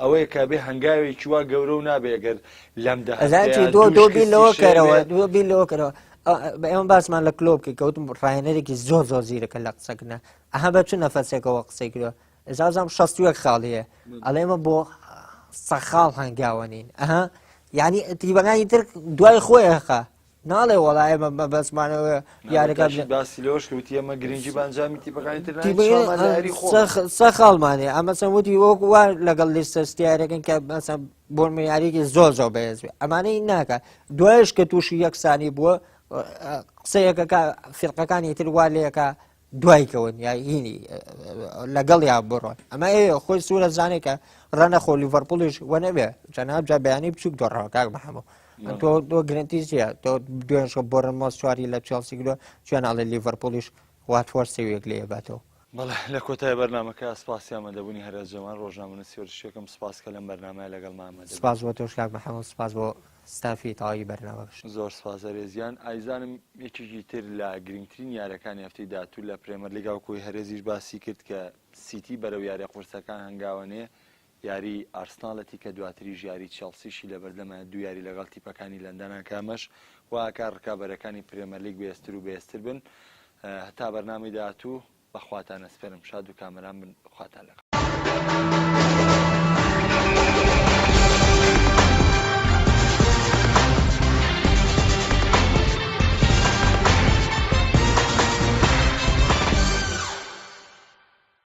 ئەوەیە کە بێ هەنگاوێکی وا گەورە و نابێ ئەگەر لەم دۆ بیلەوە کەرەوە ئێمە باسمان لە کلۆبکە کەوتم ڕایەنەرێکی زۆر زۆر زیرەکە لە قسەکردە ئەها بە چ نەفەسێکەوە قسەی کردوە ئێزازام 61 خاڵیە ئەڵێ ئێمە بۆ 100 خاڵ هەنگاوە نین ئەها یعنی تیبەکانی تر دوای خۆیەخە ناڵێ وەڵای ئێمە بەسمانەوە یارەکە باسی لەوەش کەوتی ئەمە گرنگی بانجامی تیپەکانی تر سە خاڵمانێ ئەمە سەموتی وەک وا لەگەڵ لیستەستیارەکەن کە بۆ یاریێکی زۆر زۆر بەهێز بێ ئەمانەی ناکە دوایش کە تووشی یەکسانی بووە قسەیەکە فێڵقەکانی تر وا لەیەکە دوایکەون یا هینی لەگەڵ یا بڕۆن ئەمە خۆی سوورە زانێت کە ڕەنەخۆ لیڤەرپوڵیش وە نەبێ جەناب جا بەیانی بچووک دۆڕەوە کاک محەمەد تۆ گرنتی چیە تۆ دوێنشە بۆرنمۆس چواری لە چێلسی کردووە چێناڵێ لیڤەرپوڵیش واتفۆرد سێویەک لێ باتەوە بەڵێ لە کۆتای بەرنامەکە سپاسی ئامادەبوونی هەرێز جەمان ڕۆژنامەنووسی وەرزشیەکەم سپاس کە لەم بەرنامەیە لەگەڵمان ئامادە سپاس بۆ تۆش کاک محەمەد سپاس بۆ ستافی تەواوی بەرنامەکەش زۆر سپاس هەرێزیان ئایزانم یەکێکی تر لە گرنگترین یاریەکانی هەفتەی داهاتوو لە پرێمەر لیگا و کۆی هەرێزیش باسی کرد کە سیتی بەرەو یاریە قورسەکان هەنگاوانێ یاری ئارسناڵەتی کە دواتریش یاری چێلسیشی لە بەردەمە دوو یاری لەگەڵ تیپەکانی لەندەنە کامەش واکە ڕکابەرەکانی پرێمەر لیگ بێستر و بێستر بن هەتا بەرنامەی داهاتوو بەخواتان ئەسپێرم شاد و کامەران بن خواتان لەگەڵ